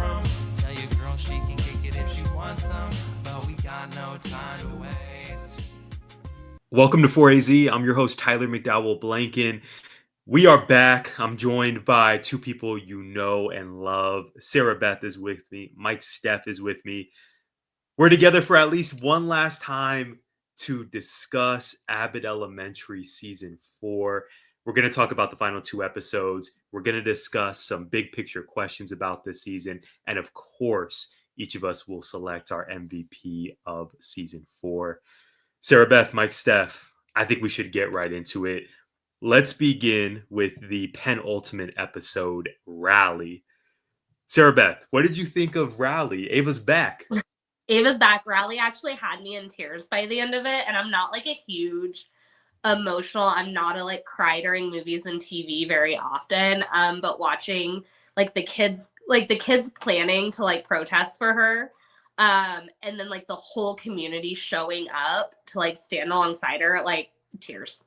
from. Tell your girl she can kick it if she wants some, but we got no time to waste. Welcome to 4AZ. I'm your host, Tyler McDowell Blanken. We are back. I'm joined by two people you know and love. Sarah Beth is with me. Steph is with me. We're together for at least one last time to discuss Abbott Elementary Season 4. We're going to talk about the final two episodes. We're going to discuss some big picture questions about this season. And of course, each of us will select our MVP of Season 4. Sarah Beth, Steph, I think we should get right into it. Let's begin with the penultimate episode, Rally. Sarah Beth, what did you think of Rally? Ava's back. Ava's back. Rally actually had me in tears by the end of it, and I'm not like a huge emotional. I'm not a like cry during movies and TV very often. But watching like the kids planning to like protest for her, and then like the whole community showing up to like stand alongside her, like tears.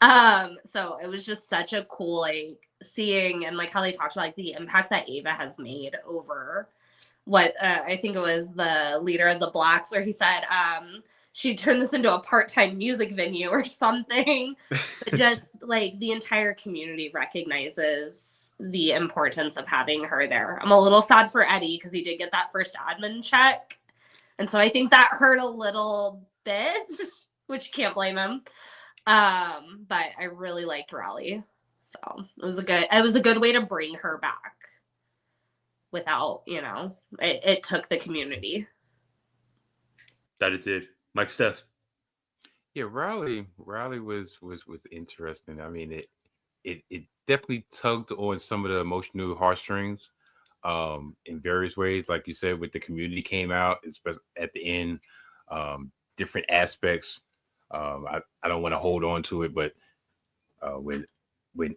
So it was just such a cool like seeing and like how they talked about like the impact that Ava has made over what I think it was the leader of the Blacks, where he said she turned this into a part-time music venue or something. But just like the entire community recognizes the importance of having her there. I'm a little sad for Eddie because he did get that first admin check, and so I think that hurt a little bit, which you can't blame him. But I really liked Raleigh, so it was a good way to bring her back without, it took the community. That it did. Steph. Yeah, Raleigh was interesting. I mean, it definitely tugged on some of the emotional heartstrings in various ways. Like you said, with the community came out, especially at the end, different aspects. I don't want to hold on to it, but when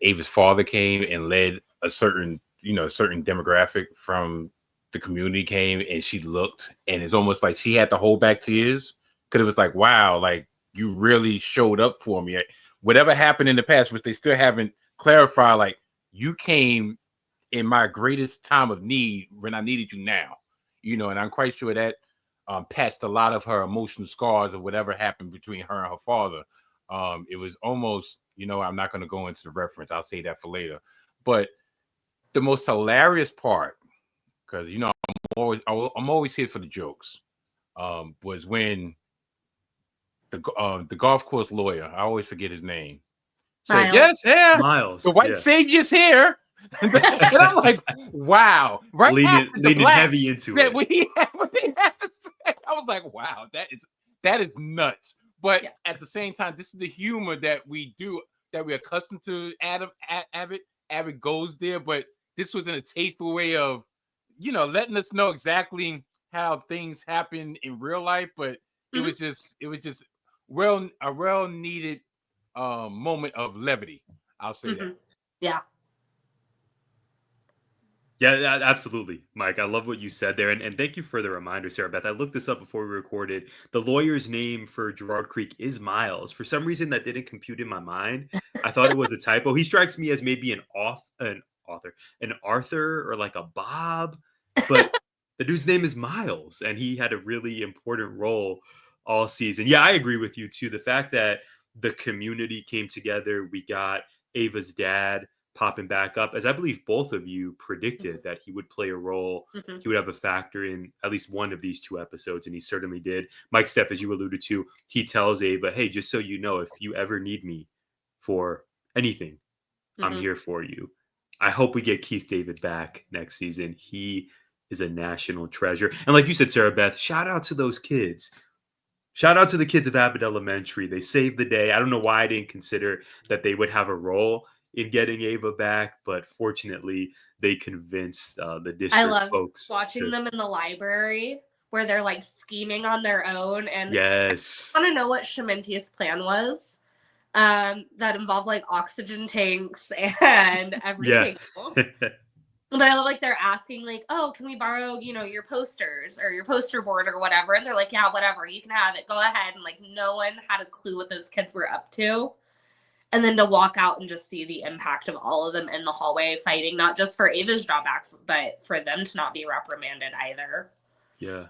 Ava's father came and led a certain demographic from the community came, and she looked, and it's almost like she had to hold back tears because it was like, wow, like you really showed up for me. Whatever happened in the past, which they still haven't clarified, like you came in my greatest time of need when I needed you now, and I'm quite sure that patched a lot of her emotional scars of whatever happened between her and her father. It was almost, I'm not going to go into the reference. I'll say that for later. But the most hilarious part, because I'm always here for the jokes, was when the golf course lawyer, I always forget his name, said, "Yes, here, Miles, the white savior's here." And I'm like, wow, right? Leaning heavy into it. What they had to say, I was like, wow, that is nuts. But at the same time, this is the humor that we're accustomed to. Abbott goes there, but this was in a tasteful way of, letting us know exactly how things happen in real life. But it was just a well needed moment of levity. I'll say that. Yeah. Yeah, absolutely, Mike. I love what you said there. And thank you for the reminder, Sarah Beth. I looked this up before we recorded. The lawyer's name for Gerard Creek is Miles. For some reason, that didn't compute in my mind. I thought it was a typo. He strikes me as maybe an Arthur, or like a Bob. But the dude's name is Miles, and he had a really important role all season. Yeah, I agree with you, too. The fact that the community came together, we got Ava's dad popping back up, as I believe both of you predicted that he would play a role. He would have a factor in at least one of these two episodes, and he certainly did. Steph, as you alluded to, he tells Ava, hey, just so you know, if you ever need me for anything, I'm here for you. I hope we get Keith David back next season. He is a national treasure. And like you said, Sarah Beth, shout out to those kids. Shout out to the kids of Abbott Elementary. They saved the day. I don't know why I didn't consider that they would have a role in getting Ava back, but fortunately they convinced the district folks. Watching them in the library where they're like scheming on their own. And yes, I want to know what Sheminti's plan was that involved like oxygen tanks and everything else. But I love like they're asking like, oh, can we borrow, your posters or your poster board or whatever? And they're like, yeah, whatever, you can have it. Go ahead. And like no one had a clue what those kids were up to. And then to walk out and just see the impact of all of them in the hallway fighting, not just for Ava's drawback, but for them to not be reprimanded either. Yeah.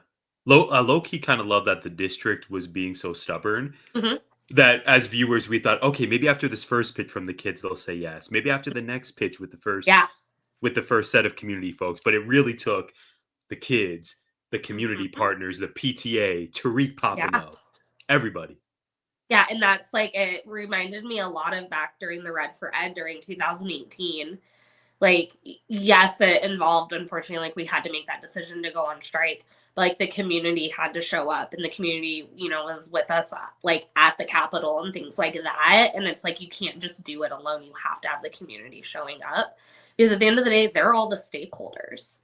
Low key kind of love that the district was being so stubborn Mhm. that as viewers we thought, okay, maybe after this first pitch from the kids they'll say yes. Maybe after the next pitch with the first set of community folks. But it really took the kids, the community partners, the PTA, Tariq popping up, everybody. Yeah, and that's like, it reminded me a lot of back during the Red for Ed during 2018. Like, yes, it involved, unfortunately, like we had to make that decision to go on strike. But like the community had to show up, and the community, you know, was with us like at the Capitol and things like that. And it's like, you can't just do it alone. You have to have the community showing up, because at the end of the day, they're all the stakeholders.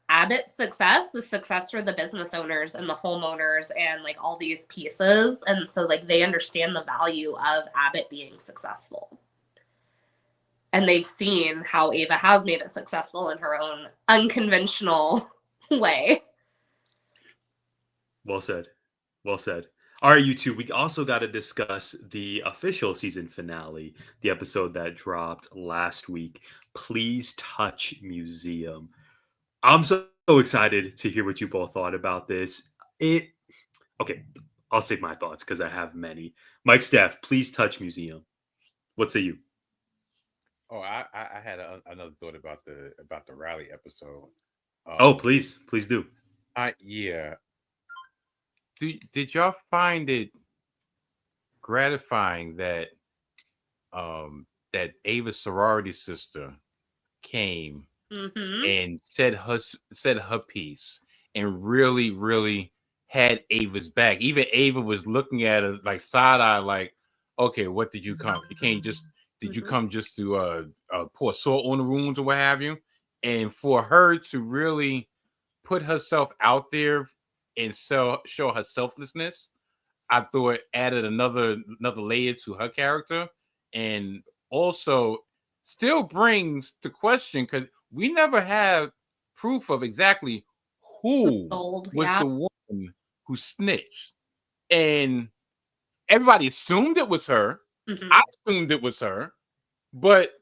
Abbott's success is success for the business owners and the homeowners and like all these pieces. And so like they understand the value of Abbott being successful. And they've seen how Ava has made it successful in her own unconventional way. Well said. Well said. All right, you two, we also got to discuss the official season finale, the episode that dropped last week, Please Touch Museum. I'm so excited to hear what you both thought about this. Okay, I'll save my thoughts because I have many. Mike, Steph, Please Touch Museum. What say you? Oh, I had another thought about the rally episode. Please do. Yeah. Did y'all find it gratifying that that Ava's sorority sister came and said her piece and really had Ava's back? Even Ava was looking at her like side eye, like, okay, what did you come? You can't just did you come just to pour salt on the wounds or what have you? And for her to really put herself out there and show her selflessness, I thought added another layer to her character, and also still brings the question, because we never have proof of exactly who was the one who snitched, and everybody assumed it was her. I assumed it was her, but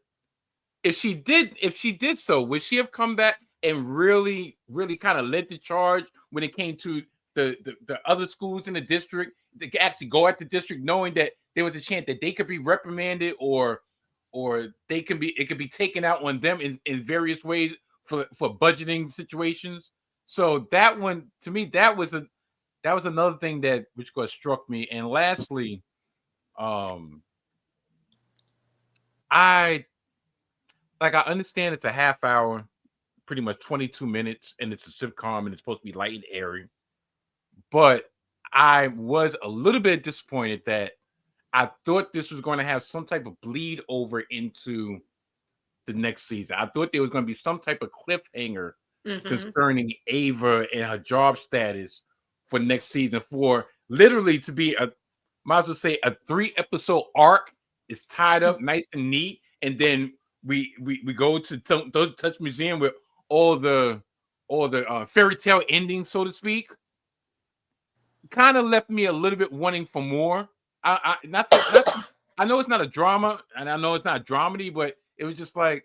if she did so, would she have come back and really kind of led the charge when it came to the other schools in the district? They could actually go at the district knowing that there was a chance that they could be reprimanded or it could be taken out on them in various ways for budgeting situations. So that one, to me, that was another thing that which struck me. And lastly, I understand it's a half hour, pretty much 22 minutes, and it's a sitcom and it's supposed to be light and airy. But I was a little bit disappointed that I thought this was going to have some type of bleed over into the next season. I thought there was going to be some type of cliffhanger concerning Ava and her job status for next season, for literally to be might as well say a 3-episode arc is tied up nice and neat, and then we go to Touch Museum with all the fairy tale endings, so to speak. Kind of left me a little bit wanting for more. I know it's not a drama, and I know it's not a dramedy, but it was just like,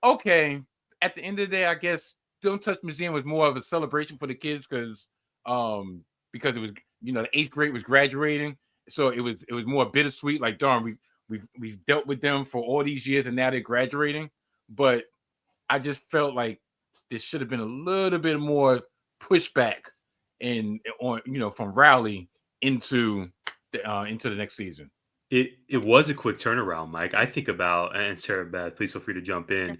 okay, at the end of the day, I guess Don't Touch Museum was more of a celebration for the kids because it was, the 8th grade was graduating, so it was more bittersweet. Like, darn, we've dealt with them for all these years, and now they're graduating. But I just felt like there should have been a little bit more pushback from Rowley into the next season. It was a quick turnaround, Mike. I think about, and Sarah Beth, please feel free to jump in.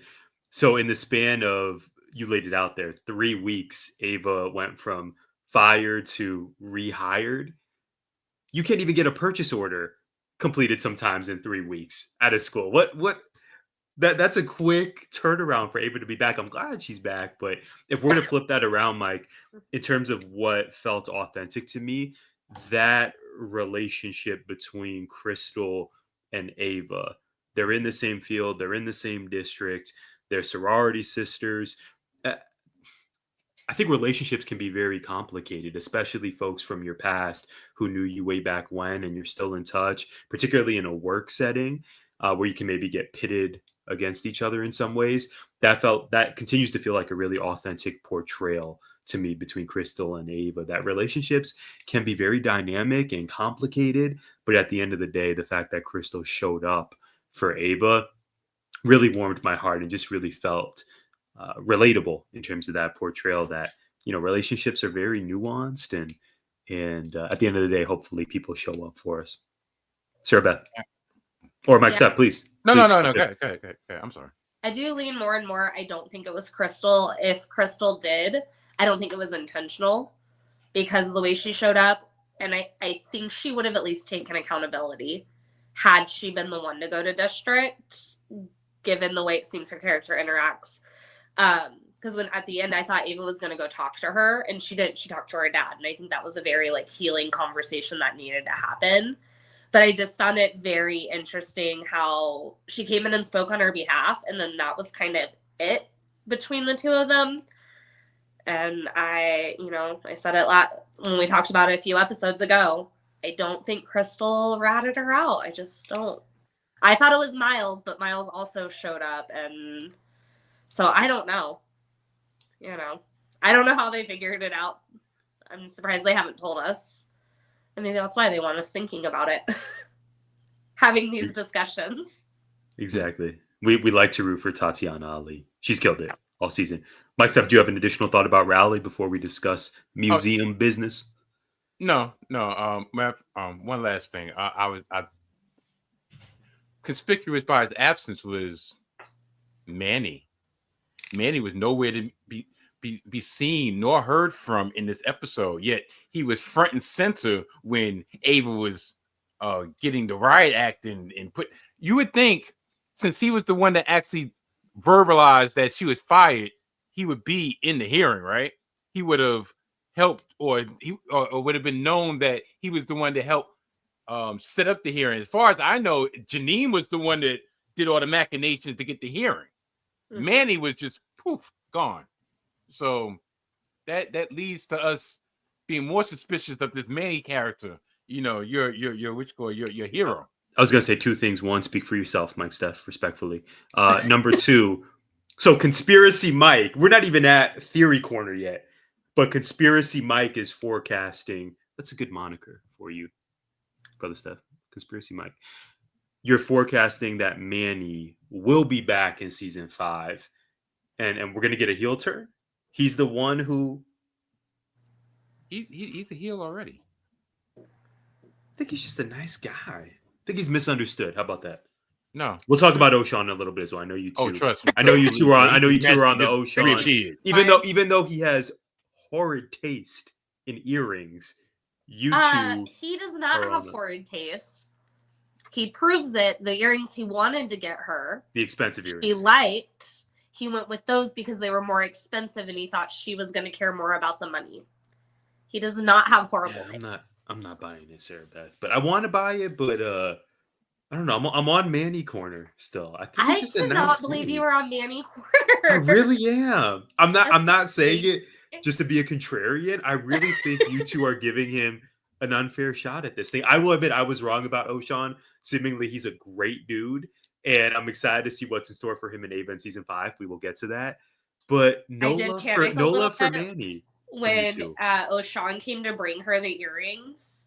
So in the span of, you laid it out there, 3 weeks, Ava went from fired to rehired. You can't even get a purchase order completed sometimes in 3 weeks at a school. That's a quick turnaround for Ava to be back. I'm glad she's back, but if we're going to flip that around, Mike, in terms of what felt authentic to me, that relationship between Crystal and Ava, they're in the same field, they're in the same district, they're sorority sisters. I think relationships can be very complicated, especially folks from your past who knew you way back when and you're still in touch, particularly in a work setting where you can maybe get pitted against each other in some ways. That continues to feel like a really authentic portrayal to me between Crystal and Ava, that relationships can be very dynamic and complicated. But at the end of the day, the fact that Crystal showed up for Ava really warmed my heart and just really felt relatable in terms of that portrayal that, relationships are very nuanced and at the end of the day, hopefully people show up for us. Sarah Beth or Mike Steph, please. No. Please. Go ahead. I'm sorry. I do lean more and more. I don't think it was Crystal. If Crystal did, I don't think it was intentional because of the way she showed up. And I think she would have at least taken accountability had she been the one to go to district, given the way it seems her character interacts. Because when at the end, I thought Ava was going to go talk to her, and she didn't. She talked to her dad. And I think that was a very healing conversation that needed to happen. But I just found it very interesting how she came in and spoke on her behalf. And then that was kind of it between the two of them. And I said it when we talked about it a few episodes ago. I don't think Crystal ratted her out. I just don't. I thought it was Miles, but Miles also showed up. And so I don't know. I don't know how they figured it out. I'm surprised they haven't told us. And maybe that's why they want us thinking about it. Having these discussions. Exactly. We like to root for Tatiana Ali. She's killed it all season. Mike Steph, do you have an additional thought about Rowley before we discuss museum business? No. One last thing. I conspicuous by his absence was Manny. Manny was nowhere to be seen nor heard from in this episode. Yet he was front and center when Ava was getting the riot act and put. You would think, since he was the one that actually verbalized that she was fired, he would be in the hearing, right? He would have helped, or would have been known that he was the one to help set up the hearing. As far as I know, Janine was the one that did all the machinations to get the hearing. Mm-hmm. Manny was just poof, gone. So that leads to us being more suspicious of this Manny character. Your hero. I was gonna say two things. One, speak for yourself, Mike Steph, respectfully. Number two, so Conspiracy Mike, we're not even at Theory Corner yet, but Conspiracy Mike is forecasting. That's a good moniker for you, Brother Steph. Conspiracy Mike. You're forecasting that Manny will be back in season 5, and we're gonna get a heel turn. He's the one who he's a heel already. I think he's just a nice guy. I think he's misunderstood. How about that? No, we'll talk about O'Shawn a little bit as well. I know you two. Oh, trust me. I know you two are on. I know you two are on the O'Shawn. Even though he has horrid taste in earrings, you two. He does not have horrid taste. He proves it. The earrings he wanted to get her, the expensive earrings he liked. He went with those because they were more expensive, and he thought she was going to care more about the money. He does not have horrible taste. I'm not buying it, Sarah Beth, but I want to buy it. But I don't know. I'm on Manny corner still. I think he's just a nice cannot believe you were on Manny corner. I really am. I'm not saying it just to be a contrarian. I really think you two are giving him an unfair shot at this thing. I will admit I was wrong about O'Shawn. Seemingly he's a great dude, and I'm excited to see what's in store for him in Ava in season 5. We will get to that. But no love for Manny. When O'Shawn came to bring her the earrings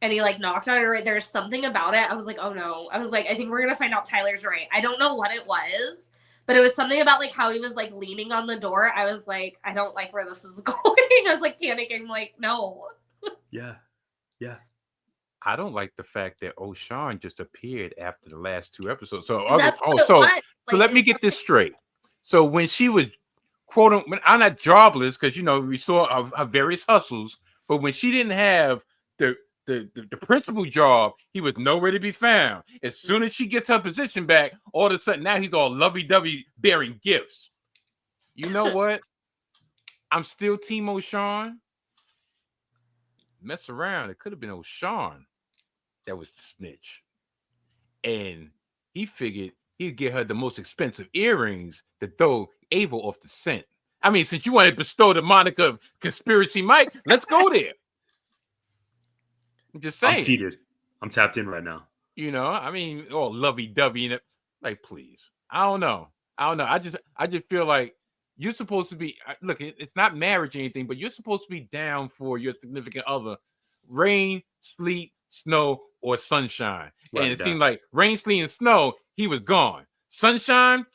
and he knocked on her, there's something about it. I was like, oh no. I was like, I think we're going to find out Tyler's right. I don't know what it was, but it was something about how he was leaning on the door. I was like, I don't like where this is going. I was panicking, no. Yeah. I don't like the fact that O'Shawn just appeared after the last 2 episodes. So let me get this straight. So when she was when I'm not jobless, because we saw her various hustles, but when she didn't have the principal job, he was nowhere to be found. As soon as she gets her position back, all of a sudden now he's all lovey-dovey bearing gifts. You know what? I'm still Team O'Shawn. Mess around, it could have been O'Shawn that was the snitch, and he figured he'd get her the most expensive earrings to throw Ava off the scent. I mean, since you want to bestow the moniker of Conspiracy Mike, let's go there. I'm just saying. I'm seated. I'm tapped in right now. You know, I mean, oh, lovey-dovey and it, like, please. I don't know. I just feel like you're supposed to be. Look, it's not marriage or anything, but you're supposed to be down for your significant other, rain, sleet, snow, or sunshine. Right, and it seemed like rain, sleet, and snow, he was gone. Sunshine,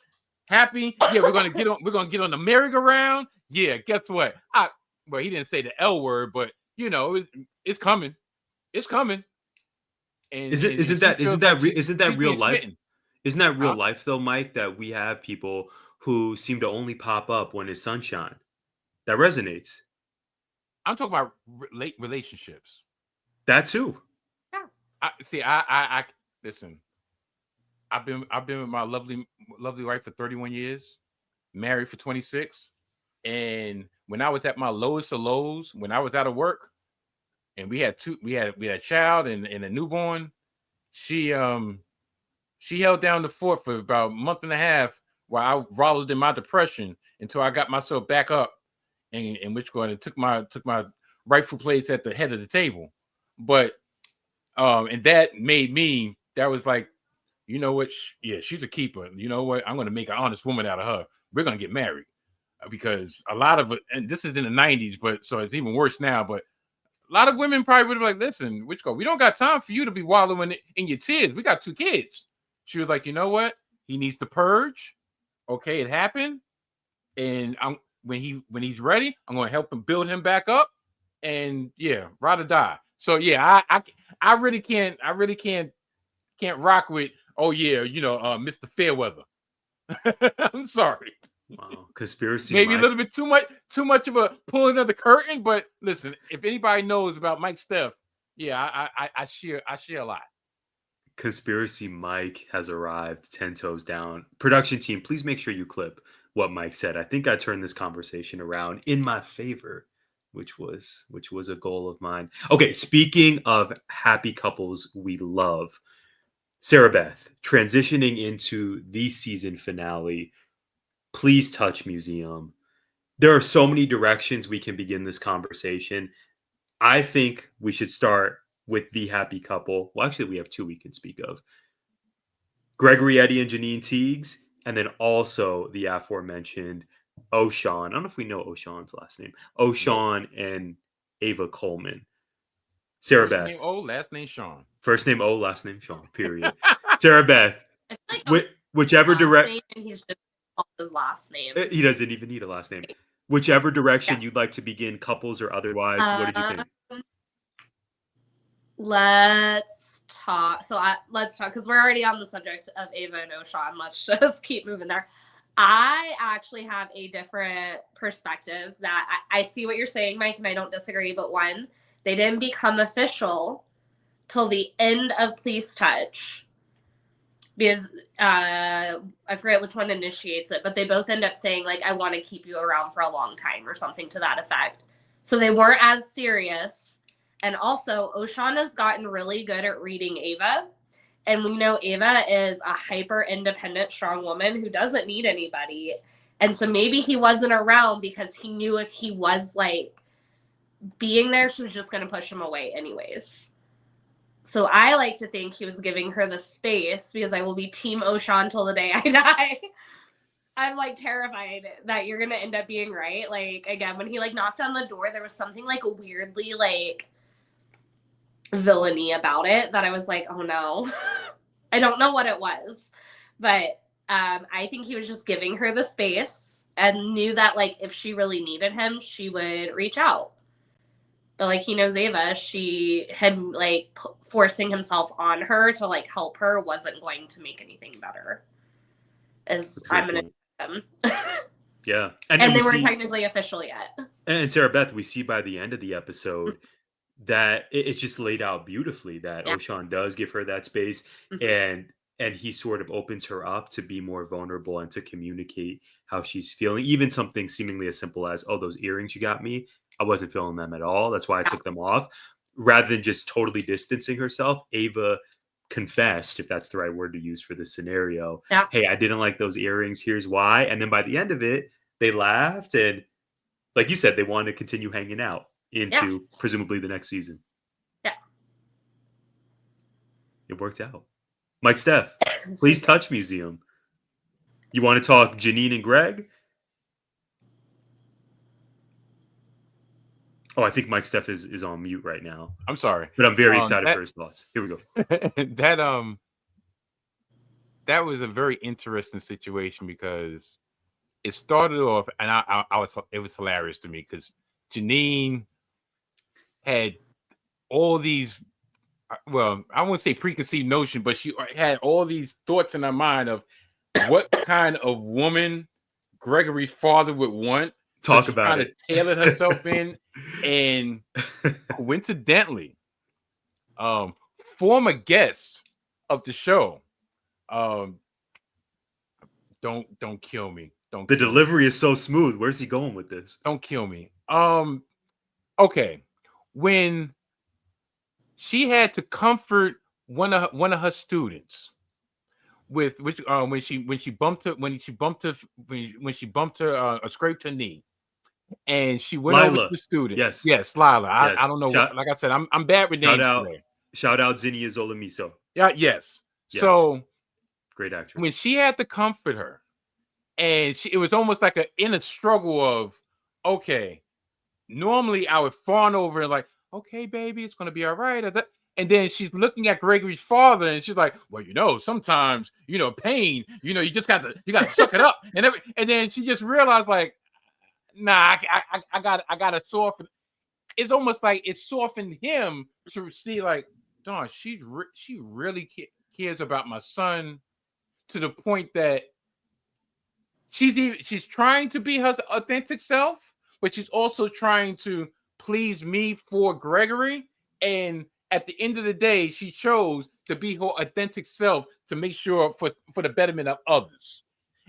happy. Yeah, we're gonna get on the merry-go-round. Yeah, guess what? Well, he didn't say the L word, but you know, it's coming. It's coming. And isn't that real life? Smitten. Isn't that real life though, Mike? That we have people who seem to only pop up when it's sunshine. That resonates. I'm talking about relationships. That too. Yeah. I listen. I've been with my lovely wife for 31 years, married for 26, and when I was at my lowest of lows, when I was out of work, and we had a child and a newborn, she held down the fort for about a month and a half while I wallowed in my depression until I got myself back up, and took my rightful place at the head of the table. But and that made me. That was like, you know what? She's a keeper. You know what? I'm going to make an honest woman out of her. We're going to get married because a lot of it, and this is in the 90s, but so it's even worse now. But a lot of women probably would have been like, listen, we don't got time for you to be wallowing in your tears. We got 2 kids. She was like, you know what? He needs to purge. Okay, it happened. And when he's ready, I'm going to help him build him back up. And yeah, ride or die. So yeah, I really can't rock with, oh yeah, Mr. Fairweather. I'm sorry. Wow, conspiracy. Maybe Mike. a little bit too much of a pulling of the curtain, but listen, if anybody knows about Mike Steph, yeah, I share a lot. Conspiracy Mike has arrived 10 toes down. Production team, please make sure you clip what Mike said. I think I turned this conversation around in my favor, which was a goal of mine. Okay, speaking of happy couples we love, Sarah Beth, transitioning into the season finale, Please Touch Museum. There are so many directions we can begin this conversation. I think we should start with the happy couple. Well, actually, we have 2 we can speak of. Gregory, Eddie, and Janine Teagues, and then also the aforementioned O'Shawn. I don't know if we know O'Shawn's last name. O'Shawn and Ava Coleman. Sarah Beth. First name O, last name Sean. First name O, last name Sean, period. Sarah Beth. I feel like Whichever direction. He's just called his last name. He doesn't even need a last name. Whichever direction you'd like to begin, couples or otherwise, what did you think? Let's talk. Let's talk because we're already on the subject of Ava and O'Shawn. Let's just keep moving there. I actually have a different perspective that I see what you're saying, Mike, and I don't disagree. But one, they didn't become official till the end of Please Touch because I forget which one initiates it, but they both end up saying like, I want to keep you around for a long time or something to that effect. So they weren't as serious. And also, O'Shawn has gotten really good at reading Ava. And we know Ava is a hyper independent, strong woman who doesn't need anybody. And so maybe he wasn't around because he knew if he was like being there, she was just going to push him away anyways. So I like to think he was giving her the space because I will be team O'Shawn till the day I die. I'm like terrified that you're going to end up being right. Like, again, when he like knocked on the door, there was something like weirdly like villainy about it that I was like, oh no. I don't know what it was, but I think he was just giving her the space and knew that like if she really needed him, she would reach out. But like he knows Ava, him like forcing himself on her to like help her wasn't going to make anything better. I'm gonna them. Yeah, and they weren't technically official yet. And Sarah Beth, we see by the end of the episode that it's just laid out beautifully that O'Shawn does give her that space, and he sort of opens her up to be more vulnerable and to communicate how she's feeling. Even something seemingly as simple as, oh, those earrings you got me, I wasn't feeling them at all. That's why I took them off. Rather than just totally distancing herself, Ava confessed, if that's the right word to use for this scenario, hey, I didn't like those earrings. Here's why. And then by the end of it, they laughed, and like you said, they wanted to continue hanging out into presumably the next season. Yeah. It worked out. Mike Steph, please touch museum. You want to talk Janine and Greg? Oh, I think Mike Steph is on mute right now. I'm sorry, but I'm very excited for his thoughts. Here we go. That was a very interesting situation because it started off, and it was hilarious to me because Janine had all these, well, I wouldn't say preconceived notion, but she had all these thoughts in her mind of what kind of woman Gregory's father would want. Talk about it. Tailored herself in, and coincidentally, former guest of the show, don't kill me. The delivery is so smooth. Where's he going with this? Don't kill me. Okay, when she had to comfort one of her students with which when she bumped her scraped her knee, and she went over to the student. Yes, Lila. I don't know. Like I said, I'm bad with names today. Shout out Zinnia Zolamiso. Yeah, yes. So great actress. When she had to comfort her, and it was almost like a inner struggle of, okay, normally I would fawn over and like, okay, baby, it's gonna be all right. And then she's looking at Gregory's father, and she's like, well, sometimes, pain, you just got to suck it up, and then she just realized like, nah, I got to soften. It's almost like it softened him to see like, darn, she really cares about my son to the point that she's trying to be her authentic self, but she's also trying to please me for Gregory. And at the end of the day, she chose to be her authentic self to make sure for the betterment of others.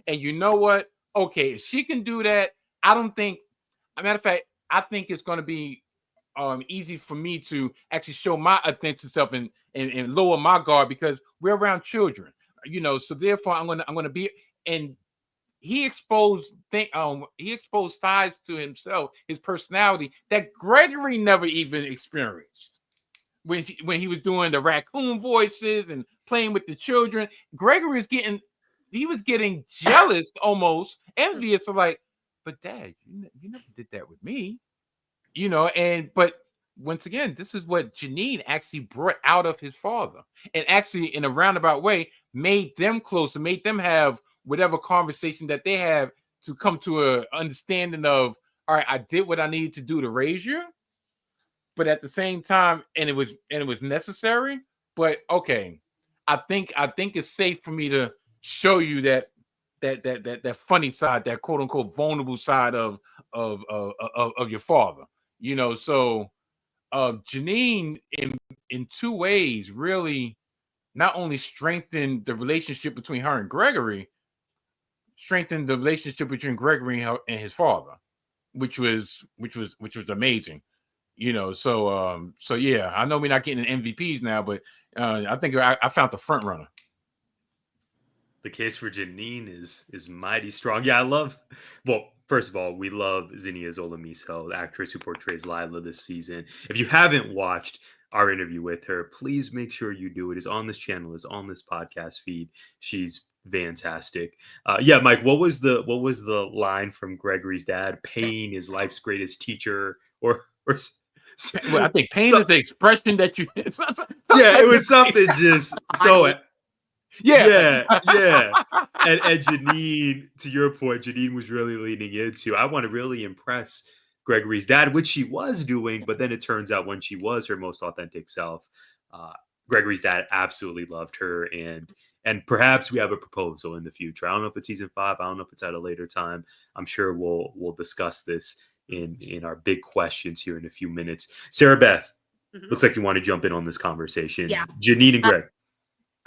And you know what? Okay, if she can do that, I don't think, as a matter of fact, I think it's going to be easy for me to actually show my authentic self and lower my guard because we're around children, so therefore I'm gonna be. And he exposed sides to himself, his personality that Gregory never even experienced. When he was doing the raccoon voices and playing with the children, Gregory was getting jealous, almost envious of like, but Dad, you never did that with me, but once again, this is what Janine actually brought out of his father, and actually in a roundabout way made them closer, made them have whatever conversation that they have to come to a understanding of, all right, I did what I needed to do to raise you, but at the same time, and it was necessary. But okay, I think it's safe for me to show you that funny side, that quote unquote vulnerable side of your father. So Janine in two ways really not only strengthened the relationship between her and Gregory, strengthened the relationship between Gregory and his father, which was amazing. So yeah, I know we're not getting MVPs now, but I think I found the front runner. The case for Janine is mighty strong. Yeah, first of all, we love Zinnia Zolamiso, the actress who portrays Lila this season. If you haven't watched our interview with her, please make sure you do. It is on this channel, it's on this podcast feed. She's fantastic. Yeah, Mike, what was the line from Gregory's dad? Pain is life's greatest teacher, or well, I think pain is the expression that you. Yeah, it was something just so. Yeah. And Janine, to your point, Janine was really leaning into, I want to really impress Gregory's dad, which she was doing, but then it turns out when she was her most authentic self, Gregory's dad absolutely loved her, and perhaps we have a proposal in the future. I don't know if it's season 5. I don't know if it's at a later time. I'm sure we'll discuss this in our big questions here in a few minutes. Sarah Beth, looks like you want to jump in on this conversation. Yeah. Janine and Greg.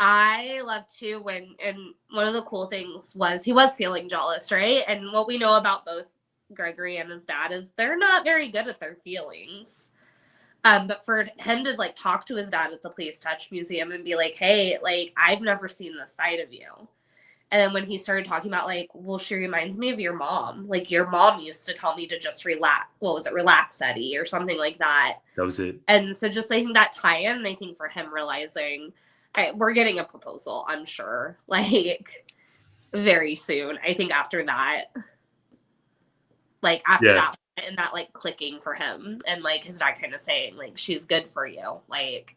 I love to and one of the cool things was he was feeling jealous, right? And what we know about both Gregory and his dad is they're not very good at their feelings. But for him to like talk to his dad at the Please Touch Museum and be like, hey, like I've never seen this side of you. And then when he started talking about like, well, she reminds me of your mom. Like your mom used to tell me to just relax. What was it? Relax, Eddie, or something like that. That was it. And so just I think that tie-in, and I think for him realizing we're getting a proposal, I'm sure, like very soon. I think after that, like after that, and that like clicking for him, and like his dad kind of saying like, she's good for you. Like,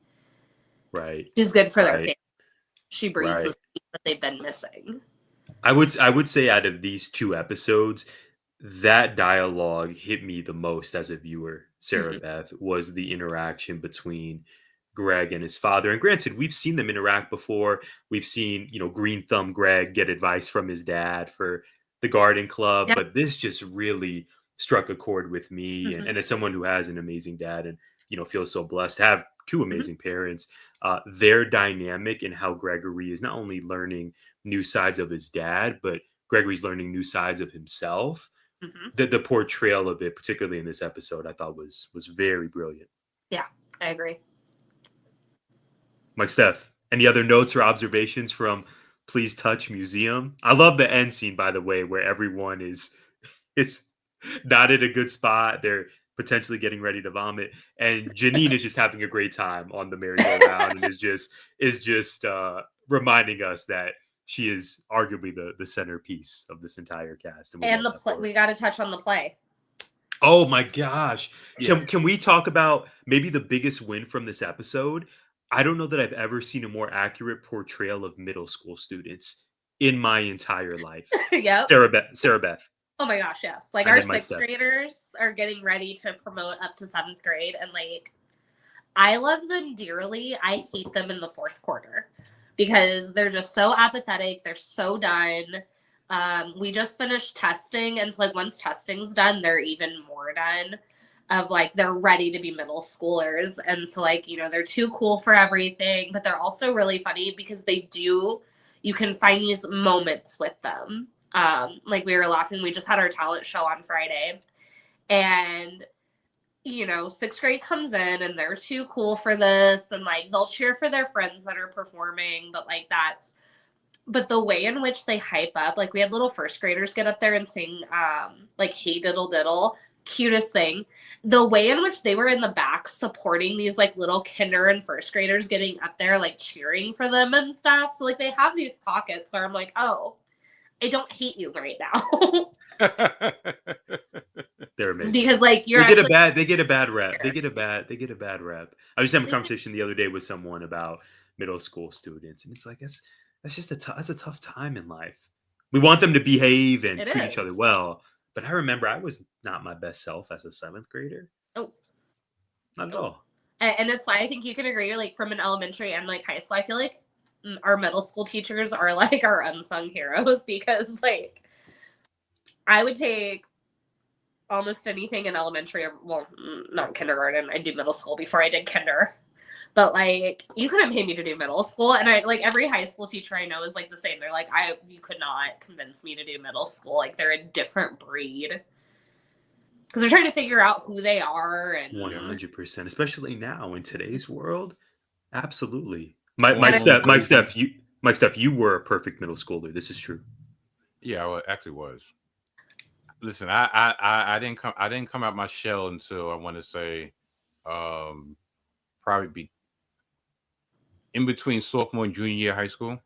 right. She's good for their family. She breathes the sleep that they've been missing. I would say out of these 2 episodes, that dialogue hit me the most as a viewer, Sarah Beth, was the interaction between Greg and his father. And granted, we've seen them interact before. We've seen, Green Thumb Greg get advice from his dad for the garden club, but this just really struck a chord with me. And as someone who has an amazing dad and, feels so blessed to have 2 amazing parents, their dynamic and how Gregory is not only learning new sides of his dad, but Gregory's learning new sides of himself. The portrayal of it, particularly in this episode, I thought was very brilliant. Yeah, I agree. Mike, Steph, any other notes or observations from Please Touch Museum? I love the end scene, by the way, where everyone is not in a good spot. They're potentially getting ready to vomit, and Janine is just having a great time on the merry-go-round and is just reminding us that she is arguably the centerpiece of this entire cast. And we got to touch on the play. Oh my gosh. Can we talk about maybe the biggest win from this episode? I don't know that I've ever seen a more accurate portrayal of middle school students in my entire life. Yep. Sarah Beth. Oh my gosh, yes. Like our 6th graders are getting ready to promote up to 7th grade, and like I love them dearly. I hate them in the 4th quarter because they're just so apathetic. They're so done. We just finished testing, and so like once testing's done, they're even more done. Of like they're ready to be middle schoolers, and so like they're too cool for everything, but they're also really funny because you can find these moments with them. Like we were laughing. We just had our talent show on Friday, and 6th grade comes in and they're too cool for this, and like they'll cheer for their friends that are performing, but the way in which they hype up, like we had little 1st graders get up there and sing like Hey Diddle Diddle, cutest thing. The way in which they were in the back supporting these like little kinder and 1st graders getting up there like cheering for them and stuff. So like they have these pockets where I'm like, oh, I don't hate you right now. They're amazing. Because like they get a bad rep. They get a bad rep. I was having a conversation the other day with someone about middle school students, and it's like that's just that's a tough time in life. We want them to behave and treat each other well. But I remember I was not my best self as a 7th grader. Oh, not at all. And that's why I think you can agree, like from an elementary and like high school, I feel like our middle school teachers are like our unsung heroes, because like I would take almost anything in elementary, well, not kindergarten. I did middle school before I did kinder. But like you couldn't pay me to do middle school, and I like every high school teacher I know is like the same. They're like, you could not convince me to do middle school. Like they're a different breed because they're trying to figure out who they are. And 100%, especially now in today's world. Absolutely, Mike Steph, you were a perfect middle schooler. This is true. Yeah, I actually was. Listen, I didn't come out my shell until I want to say, probably be in between sophomore and junior year high school.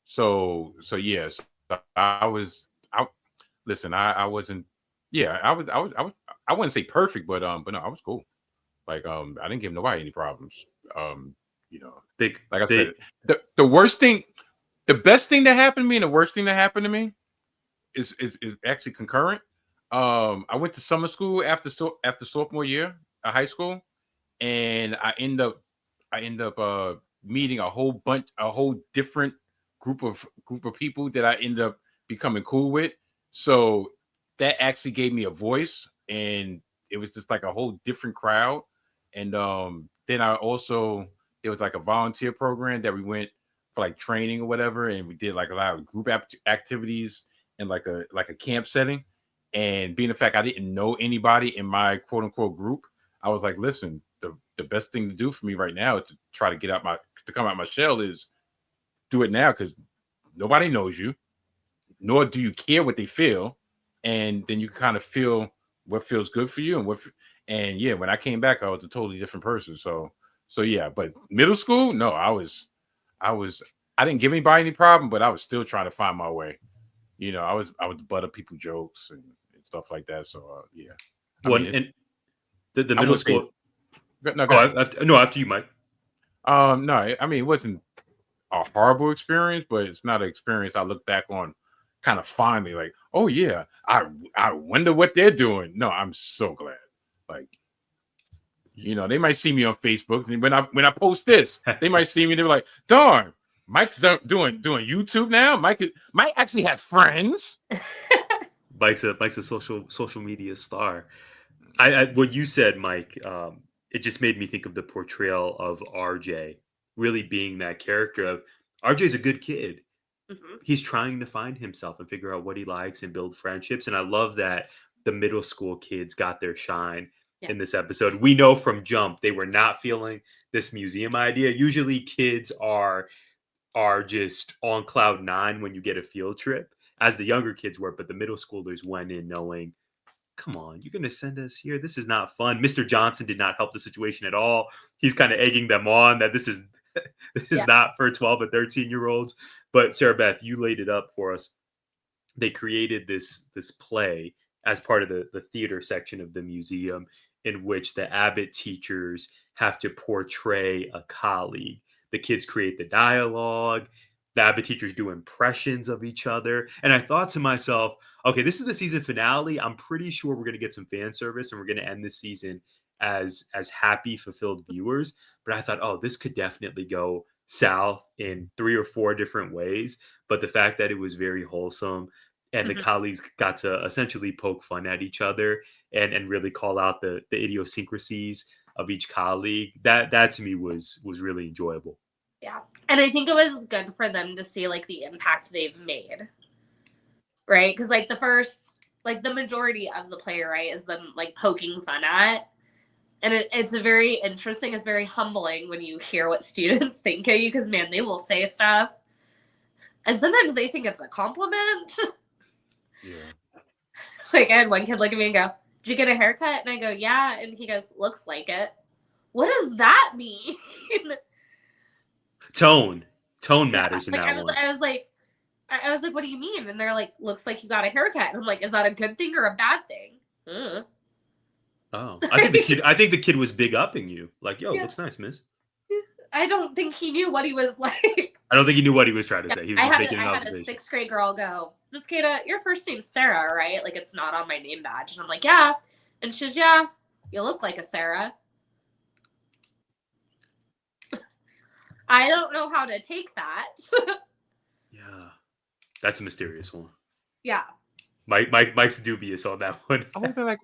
So yes, I wasn't. I wouldn't say perfect, but no, I was cool. Like I didn't give nobody any problems. Like I said, the worst thing, the best thing that happened to me, and the worst thing that happened to me is actually concurrent. I went to summer school after sophomore year of high school, and I end up meeting a whole different group of people that I end up becoming cool with. So that actually gave me a voice, and it was just like a whole different crowd. And then I also, there was like a volunteer program that we went for like training or whatever, and we did like a lot of group activities in like a camp setting. And being the fact I didn't know anybody in my quote unquote group, I was like, listen, the best thing to do for me right now is to try to come out my shell is do it now, because nobody knows you, nor do you care what they feel, and then you kind of feel what feels good for you and yeah, when I came back, I was a totally different person. So yeah, but middle school, no, I didn't give anybody any problem, but I was still trying to find my way. I was the butt of people jokes and stuff like that. So yeah, I One mean, and the I middle would say school. no, go Oh, ahead. after you, Mike. No, I mean, it wasn't a horrible experience, but it's not an experience I look back on kind of fondly, like, oh yeah, I wonder what they're doing. No, I'm so glad. Like, they might see me on Facebook, and when I post this, they might see me and they're like, darn, Mike's doing YouTube now. Mike actually has friends. Mike's a social media star. What you said, Mike, it just made me think of the portrayal of RJ really being that character of RJ's a good kid. Mhm. He's trying to find himself and figure out what he likes and build friendships. And I love that the middle school kids got their shine Yeah. in this episode. We know from jump they were not feeling this museum idea. Usually kids are just on cloud nine when you get a field trip, as the younger kids were, but the middle schoolers went in knowing, come on, you're going to send us here? This is not fun. Mr. Johnson did not help the situation at all. He's kind of egging them on that this is Yeah. not for 12 and 13-year-olds. But Sarah Beth, you laid it up for us. They created this play as part of the theater section of the museum, in which the Abbott teachers have to portray a colleague. The kids create the dialogue. The Abbott teachers do impressions of each other. And I thought to myself, okay, this is the season finale. I'm pretty sure we're going to get some fan service and we're going to end this season as happy, fulfilled viewers. But I thought, oh, this could definitely go south in 3 or 4 different ways. But the fact that it was very wholesome and the Mhm. colleagues got to essentially poke fun at each other and really call out the idiosyncrasies of each colleague, that to me was really enjoyable. Yeah. And I think it was good for them to see like the impact they've made. Right? Because like the majority of the play, right, is them like poking fun at. And it's a very interesting, it's very humbling when you hear what students think of you, because man, they will say stuff. And sometimes they think it's a compliment. Yeah. Like I had one kid look at me and go, "Did you get a haircut?" And I go, "Yeah." And he goes, "Looks like it." What does that mean? Tone matters in Like that one. I was like, "What do you mean?" And they're like, "Looks like you got a haircut." And I'm like, "Is that a good thing or a bad thing?" Oh, I think the kid was big upping you. Like, yo, Yeah. looks nice, miss. I don't think he knew what he was like. I don't think he knew what he was trying to say. He was I just had making an a observation. 6th grade girl go, "Miss Kata, your first name's Sarah, right? Like it's not on my name badge." And I'm like, "Yeah." And she's, "Yeah, you look like a Sarah." I don't know how to take that. Yeah, that's a mysterious one. Yeah. Mike's dubious on that one. I would be like,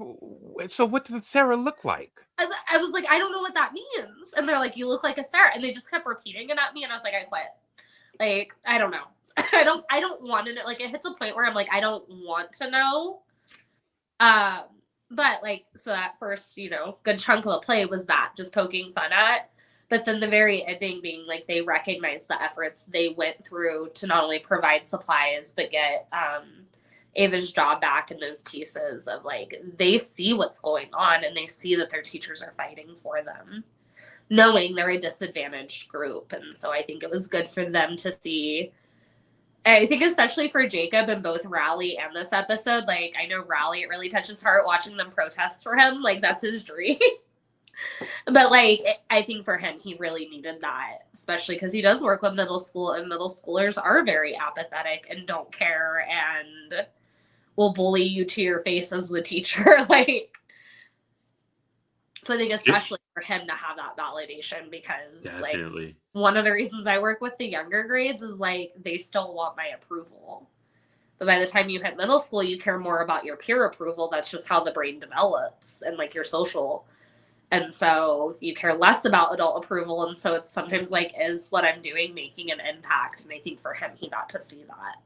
so what does Sarah look like? I was like, "I don't know what that means." And they're like, "You look like a Sarah." And they just kept repeating it at me. And I was like, "I quit." Like, I don't know. I don't want to know. Like, it hits a point where I'm like, I don't want to know. But like, so that first, good chunk of the play was that just poking fun at. But then the very ending being like they recognized the efforts they went through to not only provide supplies, but get Ava's job back in those pieces of like, they see what's going on and they see that their teachers are fighting for them, knowing they're a disadvantaged group. And so I think it was good for them to see. I think especially for Jacob in both Rally and this episode, like I know Rally, it really touches his heart watching them protest for him. Like that's his dream. But like, I think for him, he really needed that, especially because he does work with middle school, and middle schoolers are very apathetic and don't care and will bully you to your face as the teacher. Like, so I think especially for him to have that validation, because Definitely. like one of the reasons I work with the younger grades is like they still want my approval. But by the time you hit middle school, you care more about your peer approval. That's just how the brain develops and like your social. And so you care less about adult approval. And so it's sometimes like, is what I'm doing making an impact? And I think for him, he got to see that.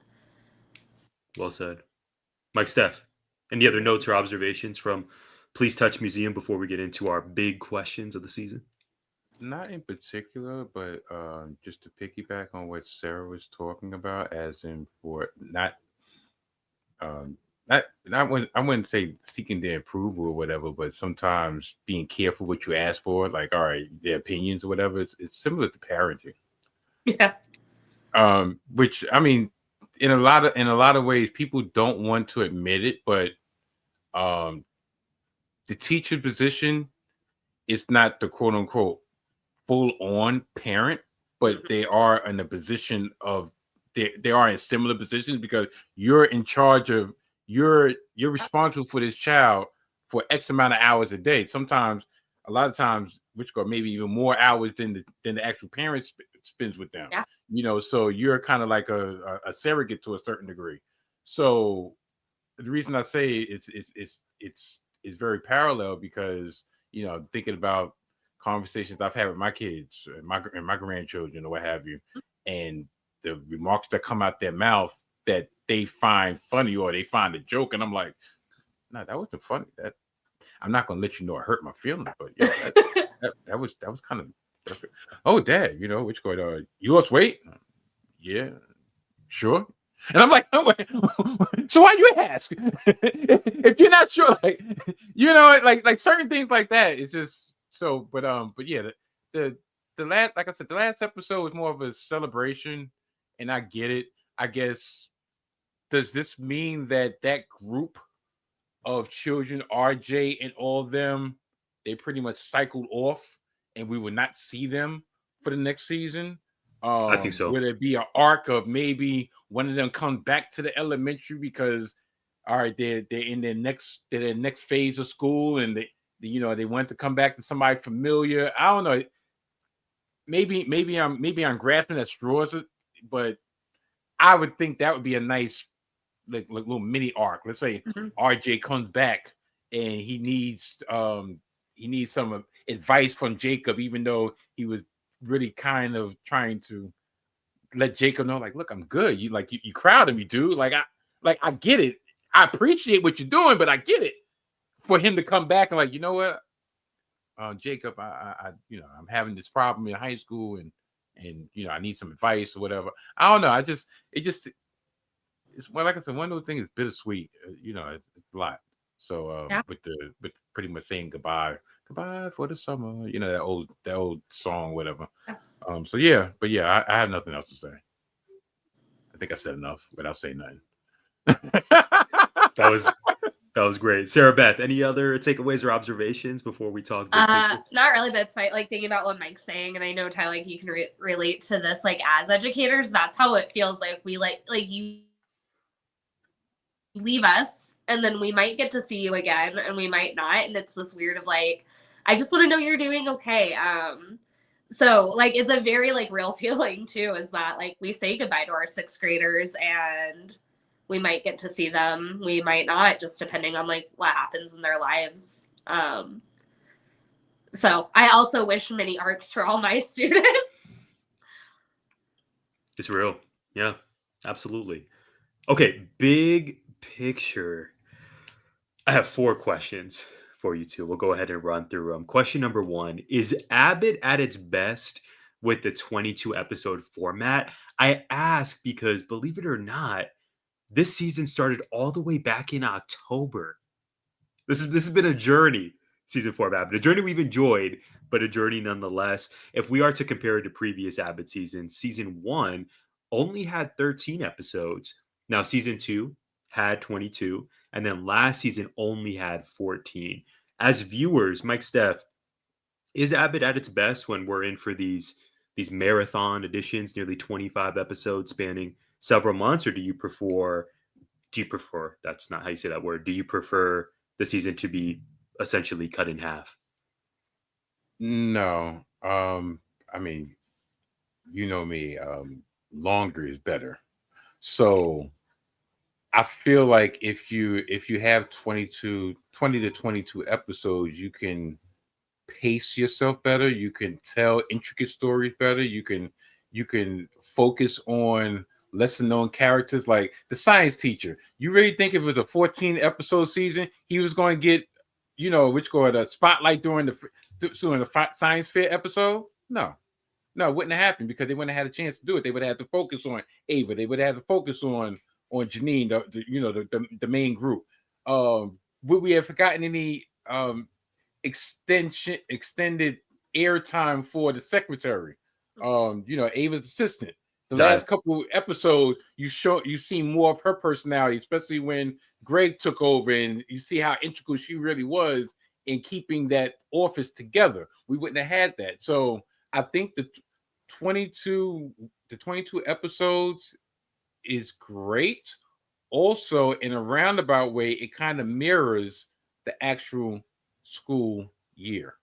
Well said. Mike, Steph, any other notes or observations from Please Touch Museum before we get into our big questions of the season? Not in particular, but just to piggyback on what Sarah was talking about, as in for um, I wouldn't say seeking their approval or whatever, but sometimes being careful what you ask for, like all right, their opinions or whatever. It's similar to parenting. Yeah. Which I mean, in a lot of ways, people don't want to admit it, but um, the teacher position is not the quote unquote full on parent, but Mhm. they are in a position of they are in similar positions because you're in charge of you're responsible for this child for X amount of hours a day. Sometimes, a lot of times, which go maybe even more hours than the actual parent spends with them. Yeah. So you're kind of like a surrogate to a certain degree. So the reason I say it's very parallel because thinking about conversations I've had with my kids and my grandchildren or what have you, and the remarks that come out their mouth that they find funny or they find a joke, and I'm like, no, that wasn't funny. That I'm not gonna let you know it hurt my feelings, but yeah, that was kind of. Oh, Dad, which going on? You lost weight? Yeah, sure. And I'm like, so why you ask? If you're not sure, like certain things like that. It's just so, but yeah, the the last, like I said, the last episode was more of a celebration, and I get it. I guess does this mean that that group of children, RJ and all of them, they pretty much cycled off, and we will not see them for the next season. I think so. Will it be an arc of maybe one of them come back to the elementary because all right, they're in their next phase of school, and they want to come back to somebody familiar. I don't know. Maybe I'm grasping at straws, but I would think that would be a nice like little mini arc. Let's say Mhm. RJ comes back and he needs some advice from Jacob, even though he was really kind of trying to let Jacob know, like, look, I'm good. You crowded me, dude. I get it. I appreciate what you're doing, but I get it. For him to come back and like, you know what, Jacob, I'm having this problem in high school, and I need some advice or whatever. I don't know. It's well, like I said, one of those things is bittersweet. It's a lot. So Yeah. with pretty much saying goodbye for the summer. That old song, whatever. Yeah. So yeah, but yeah, I have nothing else to say. I think I said enough without saying nothing. That was great. Sarah Beth, any other takeaways or observations before we talk big picture? Not really, but it's fine. Like thinking about what Mike's saying, and I know Ty, like you can relate to this. Like as educators, that's how it feels. Like we like you leave us, and then we might get to see you again, and we might not, and it's this weird of like, I just want to know you're doing okay. So like it's a very like real feeling too. Is that like we say goodbye to our sixth graders and we might get to see them, we might not, just depending on like what happens in their lives. So I also wish mini arcs for all my students. It's real. Yeah, absolutely. Okay, big picture. I have 4 questions for you two. We'll go ahead and run through them. Question number 1: is Abbott at its best with the 22 episode format? I ask because, believe it or not, this season started all the way back in October. This has been a journey, season 4 of Abbott, a journey we've enjoyed, but a journey nonetheless. If we are to compare it to previous Abbott seasons, season 1 only had 13 episodes. Now season 2 had 22, and then last season only had 14. As viewers, Mike, Steph, is Abbott at its best when we're in for these marathon editions, nearly 25 episodes spanning several months, or do you prefer, that's not how you say that word, do you prefer the season to be essentially cut in half? No, I mean, you know me. Longer is better. So I feel like if you have 20 to 22 episodes, you can pace yourself better. You can tell intricate stories better. You can focus on lesser known characters like the science teacher. You really think if it was a 14 episode season, he was going to get which go the spotlight during the science fair episode. No, it wouldn't have happened because they wouldn't have had a chance to do it. They would have had to focus on Ava. They would have had to focus on Janine, the main group. Would we have forgotten any extended airtime for the secretary? Ava's assistant. The last couple episodes, you see more of her personality, especially when Greg took over, and you see how integral she really was in keeping that office together. We wouldn't have had that. So I think the 22 episodes is great. Also, in a roundabout way, it kind of mirrors the actual school year.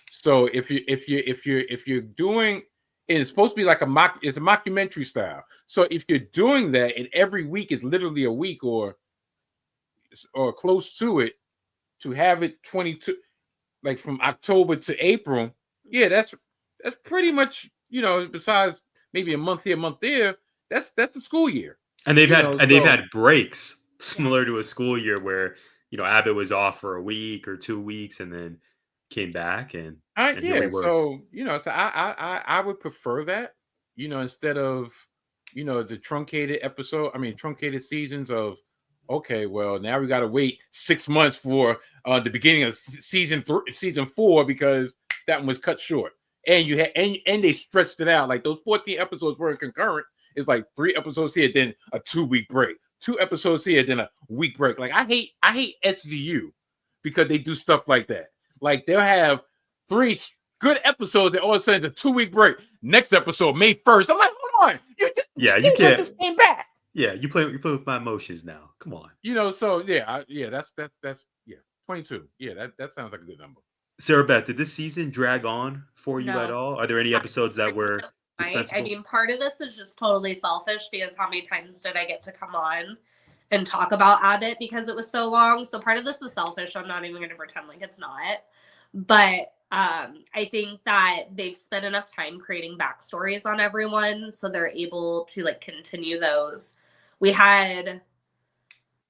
So if you're doing, and it's supposed to be like it's a mockumentary style. So if you're doing that, and every week is literally a week or close to it, to have it 22, like from October to April, yeah, that's pretty much, besides maybe a month here, a month there, that's the school year. And they've had breaks similar to a school year where Abbott was off for a week or 2 weeks and then came back and here we were. So I would prefer that, instead of the truncated truncated seasons of, okay, well, now we got to wait 6 months for the beginning of season 4 because that one was cut short, and you had and they stretched it out, like those 14 episodes weren't concurrent. It's like 3 episodes here, then a 2-week break, 2 episodes here, then a week break. Like I hate SVU because they do stuff like that. Like they'll have 3 good episodes, and all of a sudden it's a 2-week break. Next episode, May 1st. I'm like, hold on, you can't just came back. Yeah, you play with my emotions now. Come on. So that's 22. Yeah, that sounds like a good number. Sarah Beth, did this season drag on for you at all? Are there any episodes that were dispensable? I mean, part of this is just totally selfish because how many times did I get to come on and talk about Abbott because it was so long? So part of this is selfish. I'm not even going to pretend like it's not. But I think that they've spent enough time creating backstories on everyone so they're able to continue those. We had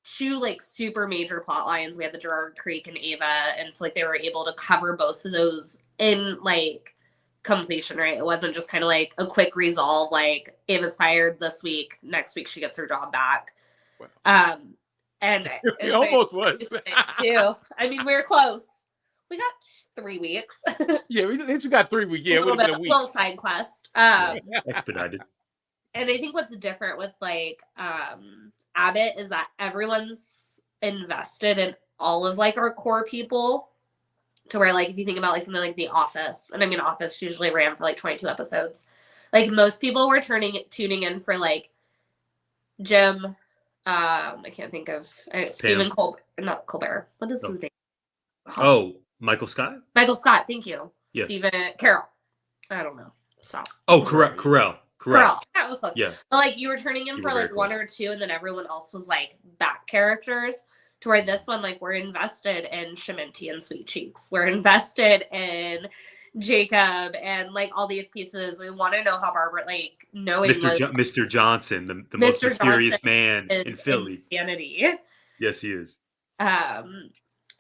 2 super major plot lines. We had the Gerard Creek and Ava, and so they were able to cover both of those in completion, right? It wasn't just kind of a quick resolve, Ava's fired this week, next week she gets her job back. Wow. And it almost was too. I mean, we were close. We got 3 weeks. Yeah, we got 3 weeks. Yeah, a little side quest. Expedited. And I think what's different with Abbott is that everyone's invested in all of our core people, to where if you think about something like The Office, and I mean Office usually ran for 22 episodes. Most people were tuning in for Jim. I can't think of Stephen Colbert, not Colbert. What is his name? Oh, Michael Scott. Michael Scott. Thank you. Yeah. Stephen Carroll. I don't know. Stop. Oh, Carell. That was close. Yeah. But you were turning in for 1 or 2, and then everyone else was back characters. To where this one, we're invested in Sheminti and Sweet Cheeks. We're invested in Jacob and all these pieces. We want to know how Barbara knowing Mr. Johnson, the most mysterious man in Philly. Insanity. Yes, he is.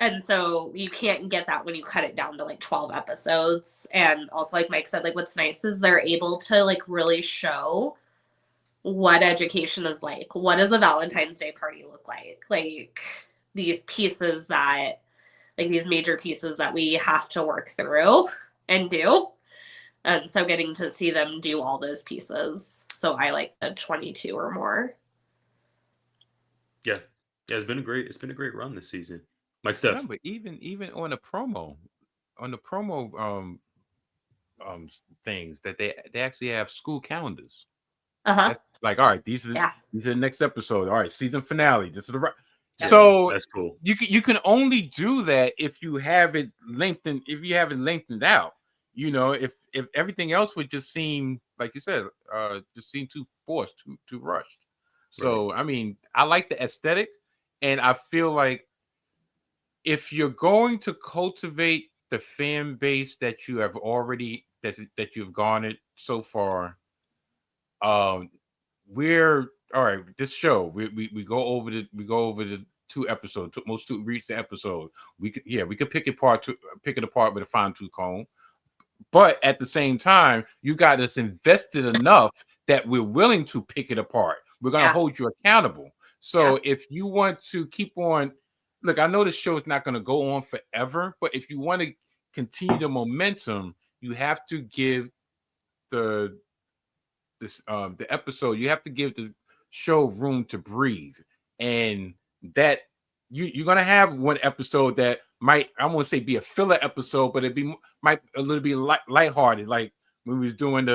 And so you can't get that when you cut it down to 12 episodes. And also, like Mike said, what's nice is they're able to really show what education is like. What does a Valentine's Day party look like? These pieces that, these major pieces that we have to work through and do. And so getting to see them do all those pieces. So I like the 22 or more. Yeah. It's been a great run this season. Like Steph. Remember, even on the promo things that they actually have school calendars. Uh-huh. That's all right, these are the next episode. All right, season finale. This is the right. Yeah, so that's cool. You can only do that if you have it lengthened. If you haven't lengthened out, if everything else would just seem, like you said, just seem too forced, too rushed. So right. I mean, I like the aesthetic, and I feel like if you're going to cultivate the fan base that you have already that you've garnered so far, we're all right. This show we go over the 2 episodes, most 2 recent episode. We could pick it apart with a fine tooth comb. But at the same time, you got us invested enough that we're willing to pick it apart. We're going to hold you accountable. So if you want to keep on, look, I know the show is not going to go on forever, but if you want to continue the momentum, you have to give the episode, you have to give the show room to breathe. And that you're going to have one episode that might, I won't say be a filler episode, but might a little bit lighthearted, like when we was doing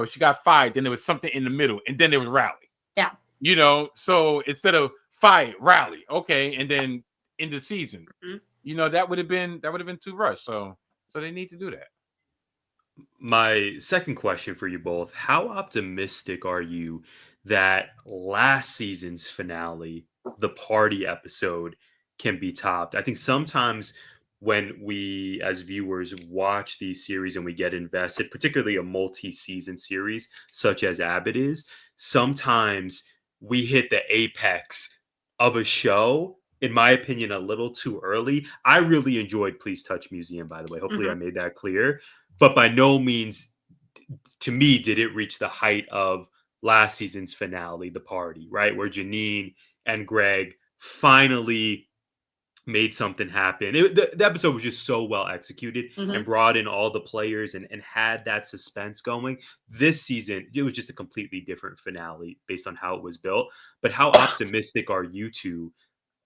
she got fired, then there was something in the middle, and then there was rally. Yeah. So instead of fight, rally, okay, and then in the season, that would have been too rushed. So they need to do that. My second question for you both: how optimistic are you that last season's finale, the party episode, can be topped? I think sometimes when we as viewers watch these series and we get invested, particularly a multi-season series such as Abbott is, sometimes we hit the apex of a show, in my opinion, a little too early. I really enjoyed Please Touch Museum, by the way. Hopefully I made that clear. But by no means, to me, did it reach the height of last season's finale, the party, right? Where Janine and Greg finally made something happen. The episode was just so well executed and brought in all the players and had that suspense going. This season, it was just a completely different finale based on how it was built. But how optimistic are you two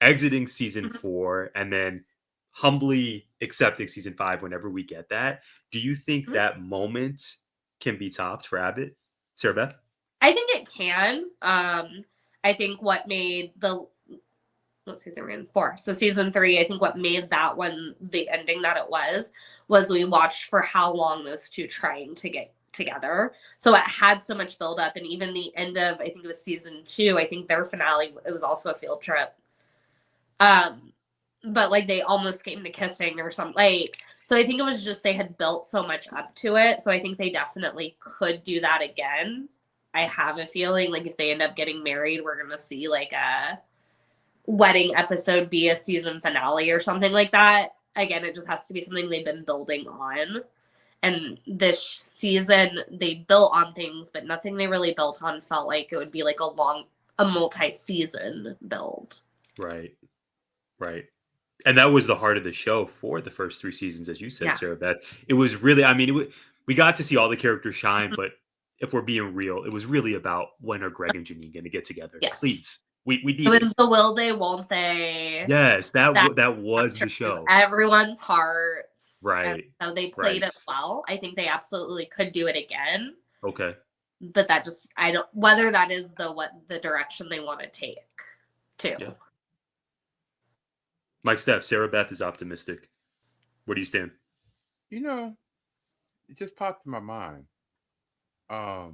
exiting season 4 and then humbly accepting season 5 whenever we get that? Do you think that moment can be topped for Abbott? Sarah Beth? I think it can. I think what made what season we're in? 4. So season 3, I think what made that one the ending that it was we watched for how long those two trying to get together. So it had so much build up, and even the end of, I think it was season 2, I think their finale, it was also a field trip. But like they almost came to kissing or something. Like, so I think it was just they had built so much up to it. So I think they definitely could do that again. I have a feeling like if they end up getting married, we're gonna see like a wedding episode be a season finale or something like that. Again, it just has to be something they've been building on. And this season they built on things, but nothing they really built on felt like it would be like a multi-season build. Right. And that was the heart of the show for the first 3 seasons, as you said, Sarah Beth. It was really, we got to see all the characters shine, but if we're being real, it was really about when are Greg and Janine going to get together? Yes. Please. We need it was the will they, won't they? Yes, that was the show. Everyone's hearts. Right. So they played it well. I think they absolutely could do it again. Okay. But that just, whether that is the direction they want to take too. Yeah. Mike, Steph, Sarah Beth is optimistic. Where do you stand? It just popped in my mind. Are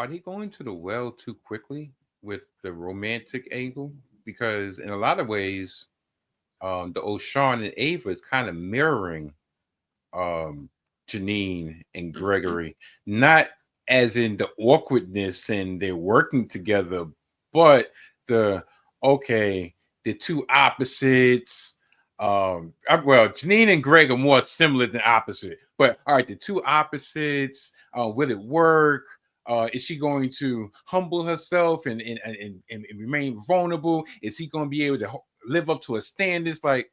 they going to the well too quickly with the romantic angle? Because in a lot of ways, the old Sean and Ava is kind of mirroring Janine and Gregory. Not as in the awkwardness and they're working together, but the two opposites. Janine and Greg are more similar than opposite. But all right, the two opposites. Will it work? Is she going to humble herself and remain vulnerable? Is he going to be able to live up to her standards? Like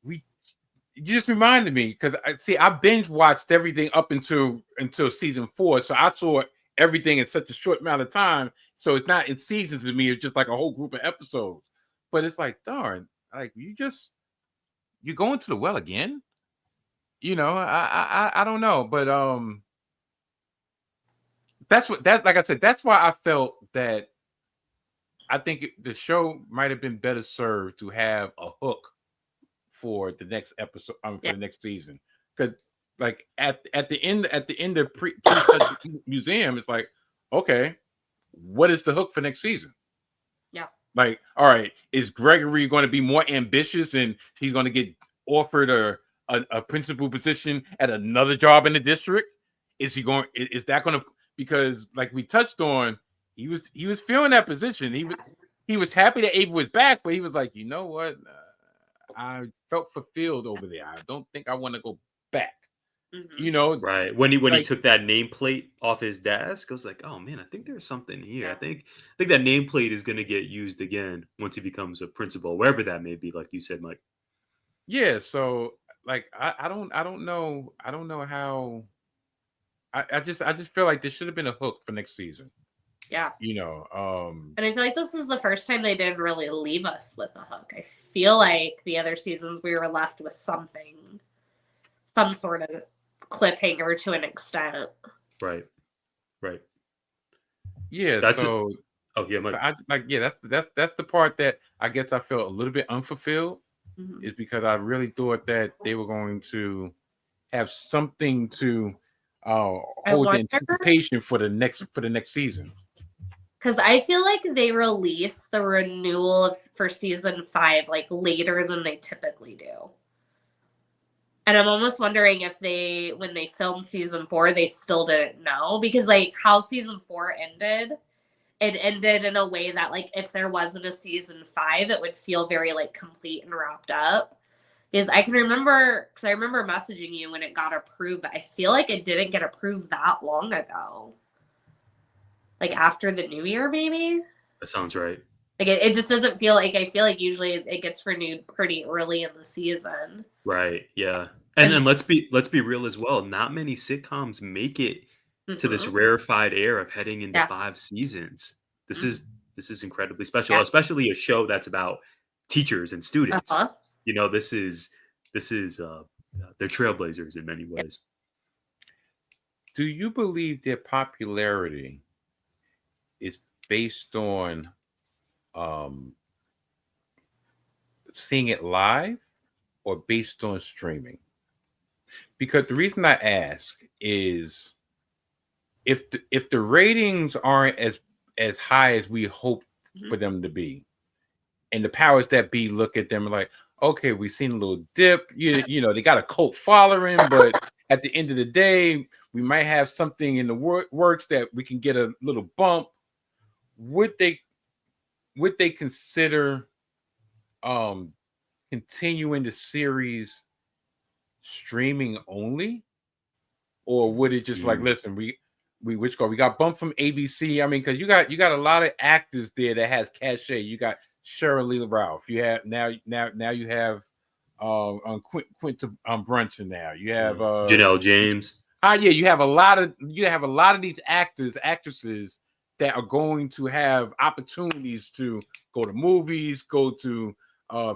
you just reminded me, because I binge watched everything up until season 4, so I saw everything in such a short amount of time. So it's not in seasons to me; it's just like a whole group of episodes. But it's like, darn, like you're going to the well again. I don't know, but like I said, that's why I felt that I think the show might have been better served to have a hook for the next episode, for the next season. Because like at the end of Museum, it's like, okay, what is the hook for next season? Yeah. Like, all right, is Gregory going to be more ambitious and he's going to get offered a principal position at another job in the district? Is that going to, because like we touched on, he was feeling that position. he was happy that Ava was back, but he was like, you know what? I felt fulfilled over there. I don't think I want to go back. You know, Right. When he like took that nameplate off his desk, I was like, oh man, I think there's something here. Yeah. I think that nameplate is gonna get used again once he becomes a principal, wherever that may be, like you said, Mike. yeah. So like I don't know how. I just feel like there should have been a hook for next season. Yeah. You know, And I feel like this is the first time they didn't really leave us with a hook. I feel like the other seasons we were left with something, some sort of cliffhanger to an extent. Right. Right. yeah. That's it. So Oh yeah, Mike. I like that's the part that I guess I felt a little bit unfulfilled Mhm. is because I really thought that they were going to have something to I hold the wonder, anticipation for the next season. because I feel like they release the renewal for season 5 like later than they typically do. And I'm almost wondering if when they filmed season 4, they still didn't know, because like how season 4 ended, it ended in a way that like if there wasn't a season 5, it would feel very like complete and wrapped up. Because I remember messaging you when it got approved, but I feel like it didn't get approved that long ago. Like after the new year, maybe? That sounds right. Like it just doesn't feel like, I feel like usually it gets renewed pretty early in the season. Right. Yeah. And And let's be real as well. Not many sitcoms make it to this Mhm. rarefied air of heading into Yeah. 5 seasons. This Mhm. is incredibly special, Yeah. especially a show that's about teachers and students. Uh-huh. You know, this is they're trailblazers in many ways. Do you believe their popularity is based on seeing it live or based on streaming? Because the reason I ask is if the ratings aren't as high as we hope for them to be, and the powers that be look at them like, okay, we've seen a little dip. You know, they got a cult following, but at the end of the day, we might have something in the works that we can get a little bump. Would they consider continuing the series streaming only, or would it just like, listen, we got bumped from ABC? I mean, because you got a lot of actors there that has cachet. You got Cheryl Lee Ralph. You have now you have Quinta Brunson. Now you have Janelle James. yeah, you have a lot of these actresses that are going to have opportunities to go to movies, go to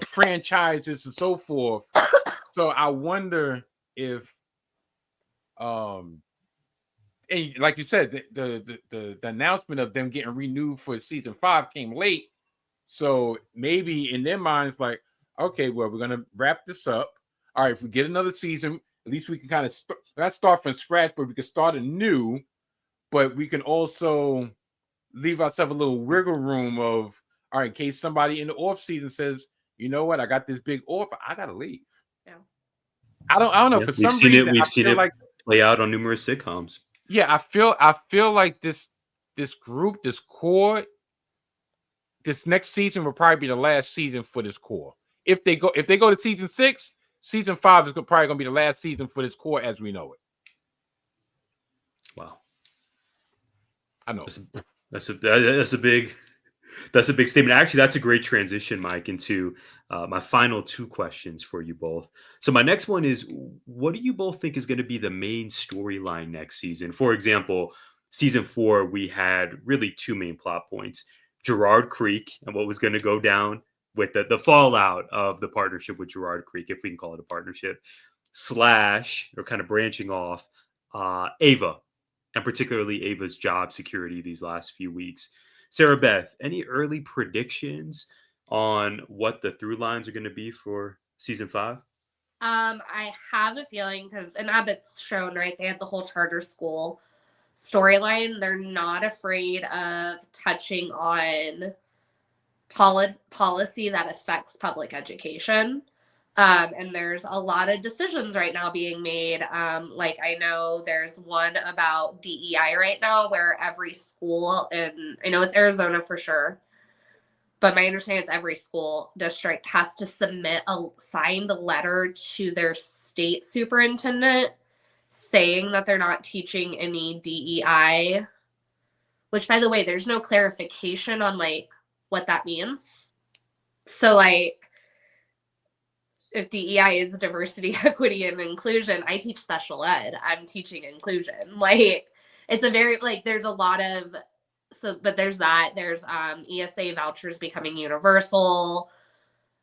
franchises, and so forth. So I wonder if and like you said, the announcement of them getting renewed for season 5 came late. So maybe in their minds, like, okay, well, we're gonna wrap this up. All right, if we get another season, at least we can kind of not start from scratch, but we can start anew. But we can also leave ourselves a little wiggle room of, all right, in case somebody in the off season says, you know what, I got this big offer, I gotta leave. Yeah. I don't know. Yeah, For some reason, we've I seen feel it like play out on numerous sitcoms. yeah, I feel like this group, this core, this next season will probably be the last season for this core. If they go to season 6, season 5 is probably gonna be the last season for this core as we know it. Wow. I know. That's a big statement. Actually, that's a great transition, Mike, into my final 2 questions for you both. So my next one is, what do you both think is going to be the main storyline next season? For example, season 4, we had really 2 main plot points: Gerard Creek and what was going to go down with the fallout of the partnership with Gerard Creek, if we can call it a partnership, / or kind of branching off, Ava, and particularly Ava's job security these last few weeks. Sarah Beth, any early predictions on what the through lines are going to be for season 5? I have a feeling, because in Abbott's shown, right, they had the whole charter school storyline. They're not afraid of touching on policy that affects public education. And there's a lot of decisions right now being made. Like I know there's one about DEI right now where every school I know it's Arizona for sure, but my understanding is every school district has to submit a signed letter to their state superintendent saying that they're not teaching any DEI, which, by the way, there's no clarification on like what that means. So like, if DEI is diversity, equity, and inclusion, I teach special ed. I'm teaching inclusion. Like, it's a very, like, there's a lot of, so, but there's that. There's ESA vouchers becoming universal,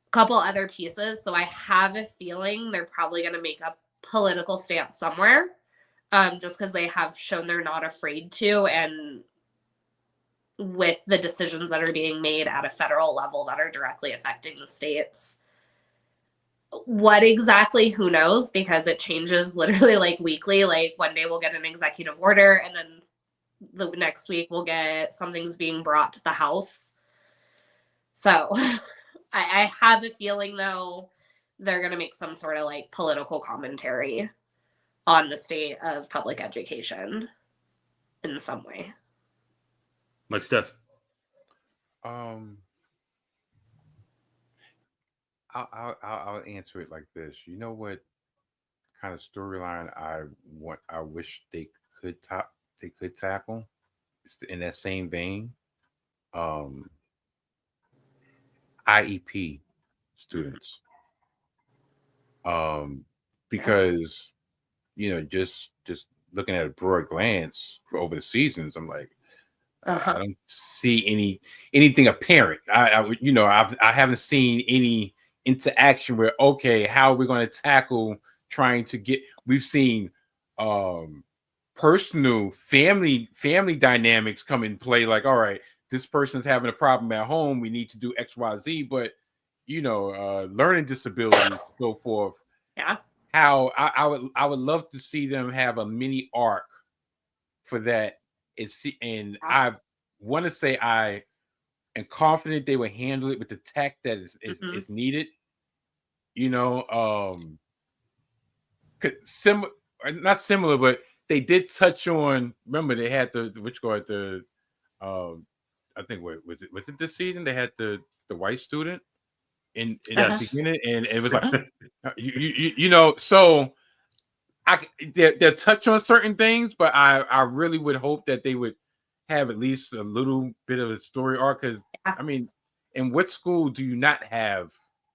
a couple other pieces. So I have a feeling they're probably going to make a political stance somewhere, just because they have shown they're not afraid to. And with the decisions that are being made at a federal level that are directly affecting the states. What exactly, who knows, because it changes literally like weekly. Like one day we'll get an executive order and then the next week we'll get something's being brought to the House. So I have a feeling though they're going to make some sort of like political commentary on the state of public education in some way. Like Steph. I'll answer it like this. You know what kind of storyline I wish they could tackle? It's in that same vein. IEP students. Because just looking at a broad glance over the seasons, I'm like, I don't see anything apparent. I haven't seen any interaction where, okay, how are we going to tackle trying to get, we've seen personal family dynamics come in play, like, all right, this person's having a problem at home, we need to do XYZ, but learning disabilities, so forth. Yeah. How I would love to see them have a mini arc for that. I want to say I am confident they will handle it with the tact that is needed. Not similar, but they did touch on. Remember, they had I think was it this season? They had the white student in the beginning, and it was like so. They'll touch on certain things, but I really would hope that they would have at least a little bit of a story arc. Because I mean, in what school do you not have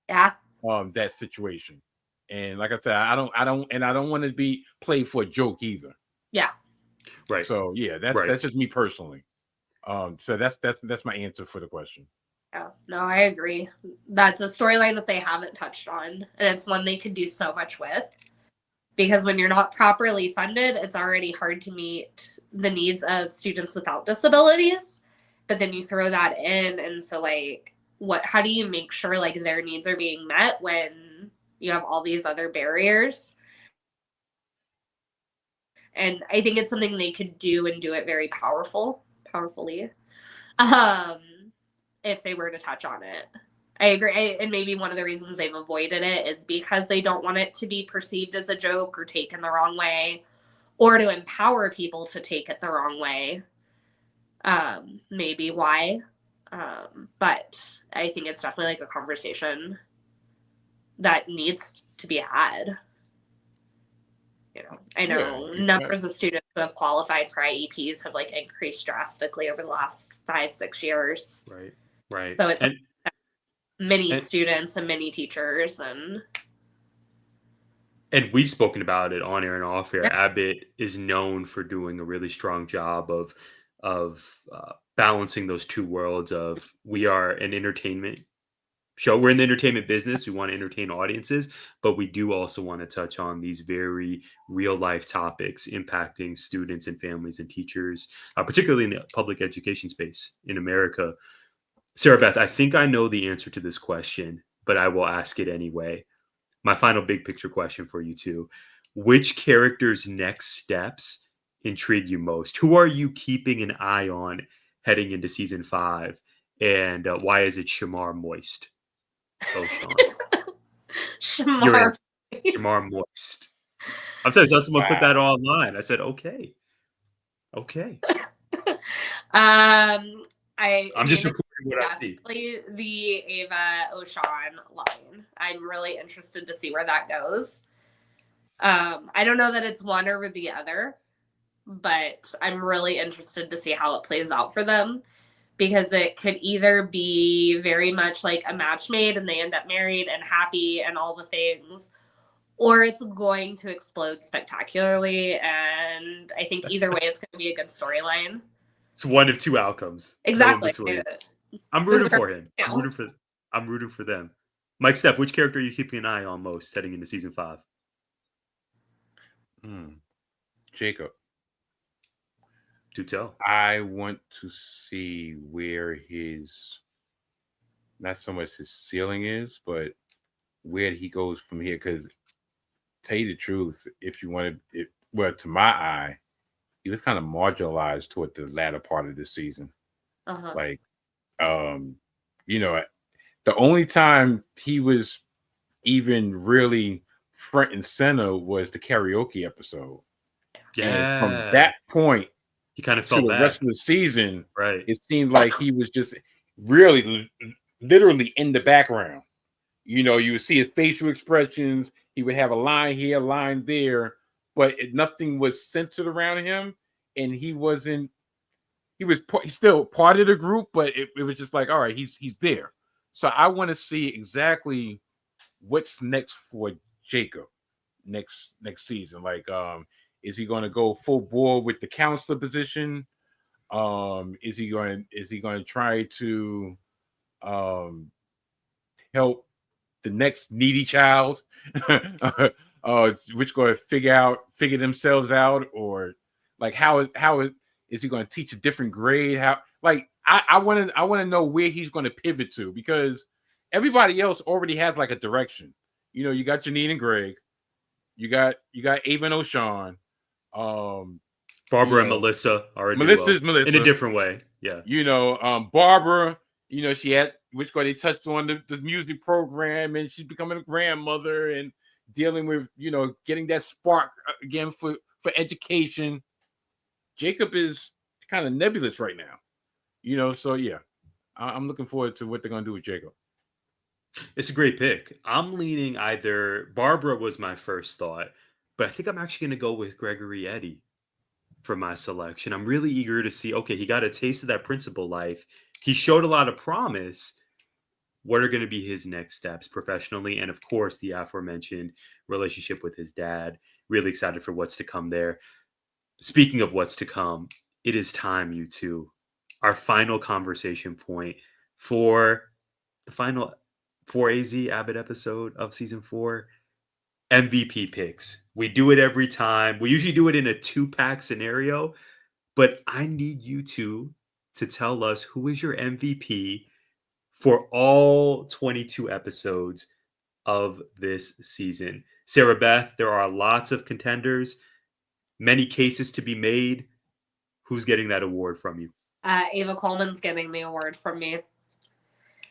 that situation? And like I said, I don't want to be played for a joke either. Yeah. Right. So yeah, that's just me personally. So that's my answer for the question. Yeah, no, I agree. That's a storyline that they haven't touched on, and it's one they could do so much with. Because when you're not properly funded, it's already hard to meet the needs of students without disabilities. But then you throw that in, and so like, how do you make sure like their needs are being met when you have all these other barriers? And I think it's something they could do and do it very powerfully, if they were to touch on it. I agree. And maybe one of the reasons they've avoided it is because they don't want it to be perceived as a joke or taken the wrong way, or to empower people to take it the wrong way. Maybe why. But I think it's definitely like a conversation that needs to be had. I know numbers of students who have qualified for IEPs have like increased drastically over the last 5-6 years. Right. So it's many students and many teachers, and we've spoken about it on air and off air. Abbott is known for doing a really strong job of balancing those two worlds of, we are an entertainment show. We're in the entertainment business. We want to entertain audiences, but we do also want to touch on these very real life topics impacting students and families and teachers, particularly in the public education space in America. Sarah Beth, I think I know the answer to this question, but I will ask it anyway. My final big picture question for you two: which character's next steps intrigue you most? Who are you keeping an eye on heading into season 5? And why is it Shamar Moist? Oh, Sean. Shamar Moist. I'm telling you, someone put that online. I said, okay. I'm just reporting what I see. Definitely the Ava O'Shawn line. I'm really interested to see where that goes. I don't know that it's one over the other, but I'm really interested to see how it plays out for them, because it could either be very much like a match made and they end up married and happy and all the things, or it's going to explode spectacularly. And I think either way, it's going to be a good storyline. It's one of two outcomes. Exactly. No in between. I'm rooting for him. Yeah. I'm rooting for them. Mike, Steph, which character are you keeping an eye on most heading into season 5? Jacob. Do tell. I want to see where his, not so much his ceiling is, but where he goes from here. Because, tell you the truth, if you want to, well, to my eye, he was kind of marginalized toward the latter part of the season. Like, you know, the only time he was even really front and center was the karaoke episode. Yeah. And from that point, he kind of to fell the back. rest of the season, right? It seemed like he was just really, literally in the background. You know, you would see his facial expressions. He would have a line here, a line there, but nothing was centered around him. And he wasn't. He's still part of the group, but it was just like, all right, he's there. So I want to see exactly what's next for Jacob next season. Like, is he going to go full bore with the counselor position? Is he going to try to help the next needy child, which going to figure themselves out, or like how is he going to teach a different grade? How, like, I want to know where he's going to pivot to, because everybody else already has like a direction. You know, you got Janine and Greg, you got Ava and O'Shawn, Barbara and Melissa are a Melissa in a different way. Yeah. You know, Barbara, you know, she had, which they touched on the music program, and she's becoming a grandmother and dealing with, you know, getting that spark again for education. Jacob is kind of nebulous right now, you know, so yeah, I'm looking forward to what they're going to do with Jacob. It's a great pick. I'm leaning either Barbara was my first thought, but I think I'm actually going to go with Gregory Eddy for my selection. I'm really eager to see, okay, he got a taste of that principal life. He showed a lot of promise. What are going to be his next steps professionally? And of course, the aforementioned relationship with his dad. Really excited for what's to come there. Speaking of what's to come, it is time, you two, our final conversation point for the final 4AZ Abbott episode of season 4, MVP picks. We do it every time. We usually do it in a 2-pack scenario, but I need you two to tell us who is your MVP for all 22 episodes of this season. Sarah Beth, there are lots of contenders, many cases to be made. Who's getting that award from you? Ava Coleman's getting the award from me.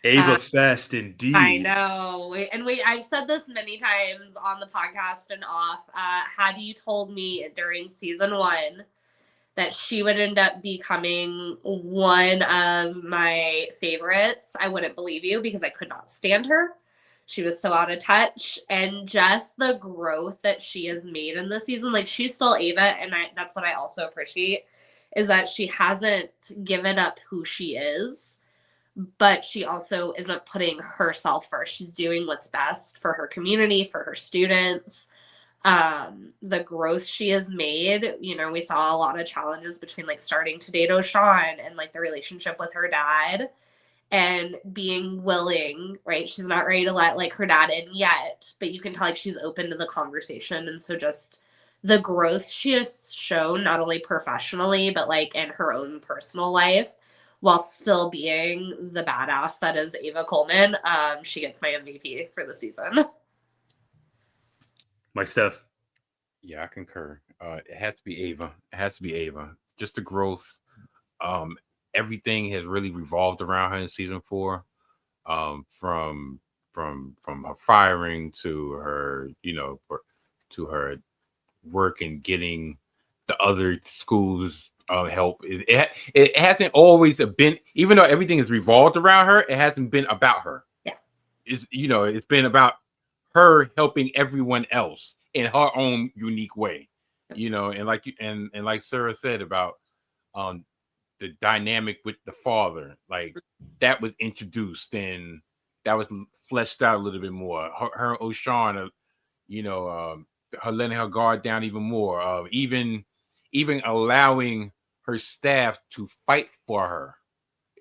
Ava Fest, indeed. I know. And I've said this many times on the podcast and off. Had you told me during season 1 that she would end up becoming one of my favorites, I wouldn't believe you, because I could not stand her. She was so out of touch, and just the growth that she has made in this season. Like, she's still Ava, and that's what I also appreciate, is that she hasn't given up who she is, but she also isn't putting herself first. She's doing what's best for her community, for her students. The growth she has made, you know, we saw a lot of challenges between like starting to date O'Shawn and like the relationship with her dad, and being willing, right? She's not ready to let like her dad in yet, but you can tell like she's open to the conversation. And so just the growth she has shown, not only professionally, but like in her own personal life, while still being the badass that is Ava Coleman. She gets my MVP for the season. Mike, Steph. Yeah, I concur. It has to be Ava. It has to be Ava. Just the growth. Everything has really revolved around her in season 4. From her firing to her, you know, to her work and getting the other schools help. It hasn't always been, even though everything is revolved around her, it hasn't been about her. Yeah. It's been about her helping everyone else in her own unique way. And like like Sarah said about the dynamic with the father, like that was introduced and that was fleshed out a little bit more. Her and O'Shawn, her letting her guard down even more, even allowing her staff to fight for her,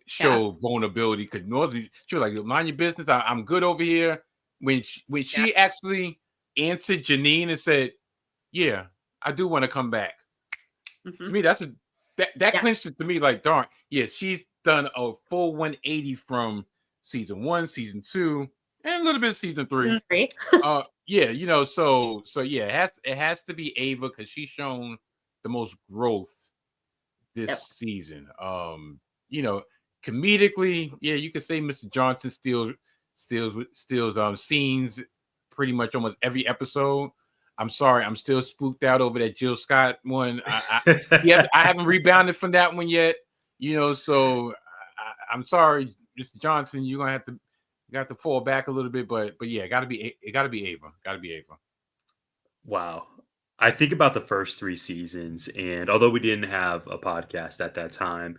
show vulnerability. Because normally she was like, "Mind your business. I'm good over here." When she actually answered Janine and said, "Yeah, I do want to come back." Mm-hmm. To me, that clinched it to me. Like, darn, yeah, she's done a full 180 from season 1, season 2, and a little bit of season 3. Yeah, so yeah, it has to be Ava because she's shown the most growth this season. Comedically, yeah, you could say Mr. Johnson steals scenes pretty much almost every episode. I'm sorry, I'm still spooked out over that Jill Scott one. I haven't rebounded from that one yet. So I'm sorry, Mr. Johnson, you're gonna have to fall back a little bit, but yeah, it gotta be Ava. Wow. I think about the first 3 seasons, and although we didn't have a podcast at that time,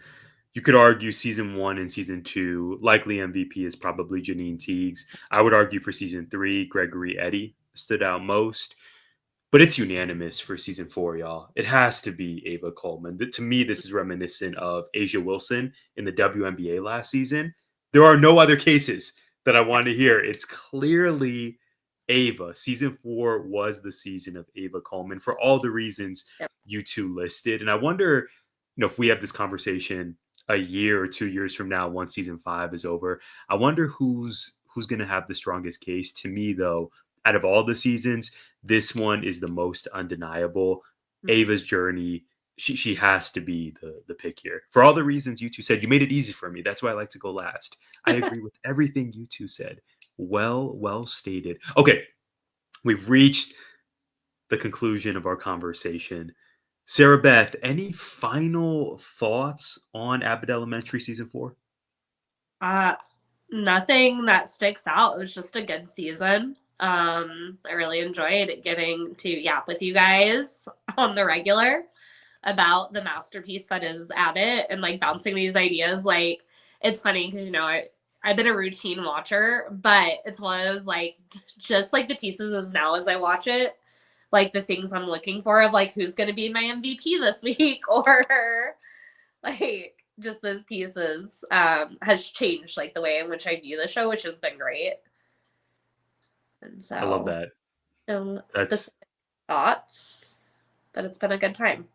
you could argue season 1 and season 2, likely MVP is probably Janine Teagues. I would argue for season 3, Gregory Eddy stood out most. But it's unanimous for season 4, y'all. It has to be Ava Coleman. To me, this is reminiscent of Asia Wilson in the WNBA last season. There are no other cases that I want to hear. It's clearly Ava. Season 4 was the season of Ava Coleman for all the reasons you two listed. And I wonder, if we have this conversation a year or 2 years from now, once season 5 is over, I wonder who's going to have the strongest case. To me, though, out of all the seasons, this one is the most undeniable. Ava's journey, she has to be the pick here. For all the reasons you two said, you made it easy for me. That's why I like to go last. I agree with everything you two said. Well stated. Okay, we've reached the conclusion of our conversation. Sarah Beth, any final thoughts on Abbott Elementary season 4? Nothing that sticks out. It was just a good season. I really enjoyed getting to yap with you guys on the regular about the masterpiece that is Abbott and like bouncing these ideas. Like, it's funny because I've been a routine watcher, but it's one of those like just like the pieces as now as I watch it, like the things I'm looking for of like who's going to be my MVP this week, or like just those pieces has changed like the way in which I view the show, which has been great. And so I love that. Specific thoughts, but it's been a good time.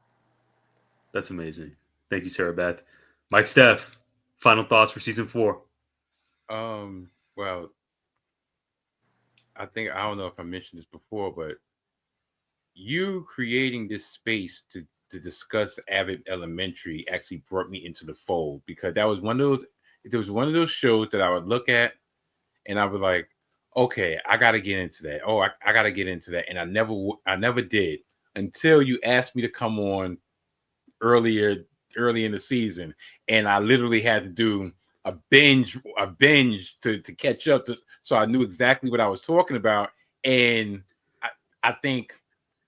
That's amazing. Thank you, Sarah Beth. Mike, Steph, final thoughts for season 4. Well, I don't know if I mentioned this before, but you creating this space to discuss Abbott Elementary actually brought me into the fold, because that was one of those shows that I would look at and I was like, okay, I got to get into that. Oh, I got to get into that. And I never did until you asked me to come on early in the season. And I literally had to do a binge to catch up so I knew exactly what I was talking about. And I think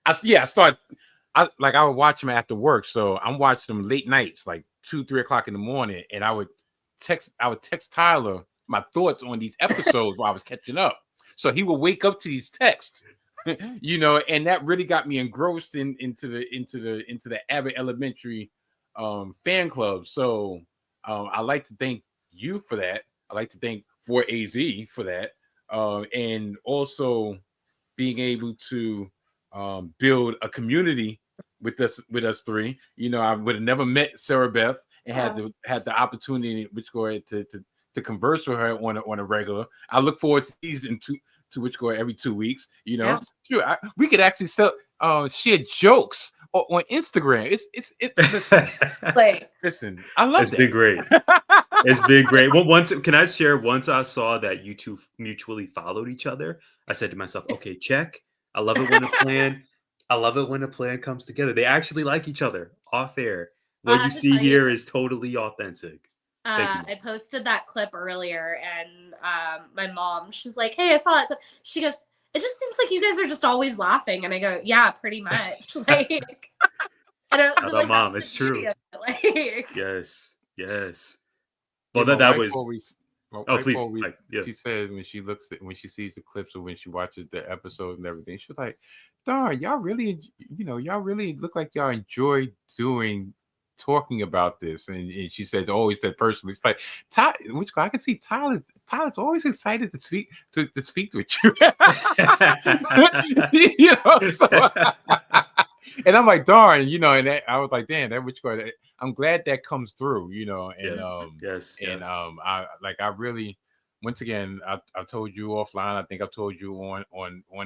I would watch them after work. So I'm watching them late nights, like 2-3 o'clock in the morning. And I would text Tyler my thoughts on these episodes while I was catching up. So he would wake up to these texts, and that really got me engrossed into the Abbott Elementary fan club. So I like to thank you for that. I like to thank for AZ for that, and also being able to build a community with us three. I would have never met Sarah Beth and had the opportunity to converse with her on a regular. I look forward to these to which go every 2 weeks. Sure, we could actually share jokes on Instagram. It's listen, I love It's that. been great. It's been great. Well, once I saw that you two mutually followed each other, I said to myself, okay, check. I love it when a plan comes together. They actually like each other off air. What have you to see tell here you, is totally authentic. Thank you. I posted that clip earlier, and my mom, she's like, "Hey, I saw that clip." She goes, "It just seems like you guys are just always laughing," and I go, "Yeah, pretty much." Like, and Shout out, like Mom. that's It's the true. beauty of it. Like, Yes. Yeah, Well, my that wife was. always, my Oh, wife please. always, Yeah. she says when she sees the clips or when she watches the episodes and everything, she's like, "Darn, y'all really, y'all really look like y'all enjoy talking about this." And she says, always said personally, it's like, I can see Tyler's always excited to speak with you. So, and I'm like, darn, and I was like, damn, I'm glad that comes through, and Yeah. Yes. I really, once again, I told you offline, I think I've told you on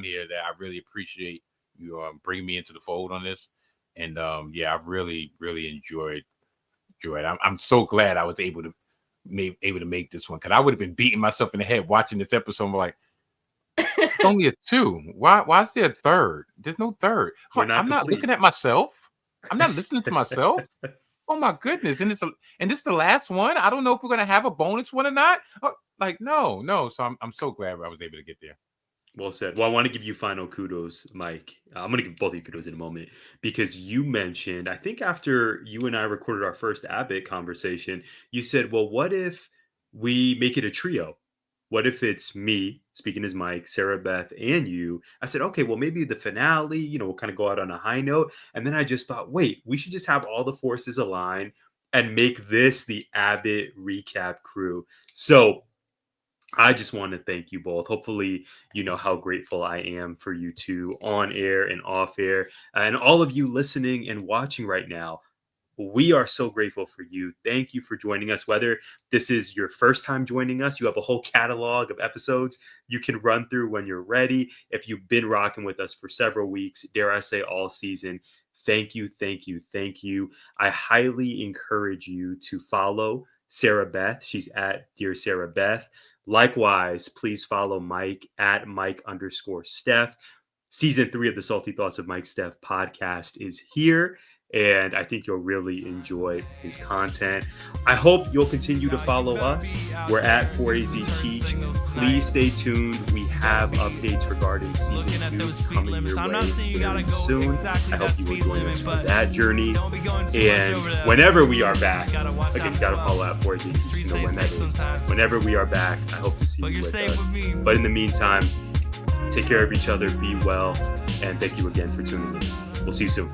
here that I really appreciate you bringing me into the fold on this, and yeah, I've really enjoyed. I'm so glad I was able to make this one, because I would have been beating myself in the head watching this episode. I'm like, it's only a 2. Why is there a third? There's no third. We're not I'm not complete. looking at myself. I'm not listening to myself. Oh my goodness! And this is the last one. I don't know if we're gonna have a bonus one or not. Oh, like no. So I'm so glad I was able to get there. Well said. Well, I want to give you final kudos, Mike. I'm going to give both of you kudos in a moment, because you mentioned, I think after you and I recorded our first Abbott conversation, you said, well, what if we make it a trio? What if it's me, speaking as Mike, Sarah Beth, and you? I said, okay, well, maybe the finale, we'll kind of go out on a high note. And then I just thought, wait, we should just have all the forces align and make this the Abbott recap crew. So I just want to thank you both. Hopefully, you know how grateful I am for you two on air and off air, and all of you listening and watching right now. We are so grateful for you. Thank you for joining us. Whether this is your first time joining us, you have a whole catalog of episodes you can run through when you're ready. If you've been rocking with us for several weeks, dare I say all season, thank you. I highly encourage you to follow Sarah Beth. She's at Dear Sarah Beth. Likewise, please follow Mike at Mike_Steph. Season 3 of the Salty Thoughts of Mike Steph podcast is here, and I think you'll really enjoy his content. I hope you'll continue to follow us. We're at 4AZ Teach. Please stay tuned. We have updates regarding season 2 coming your way very soon. I hope you will join us for that journey. And whenever we are back, again, you got to follow at 4AZ Teach to know when that is. Whenever we are back, I hope to see you with us. But in the meantime, take care of each other, be well, and thank you again for tuning in. We'll see you soon.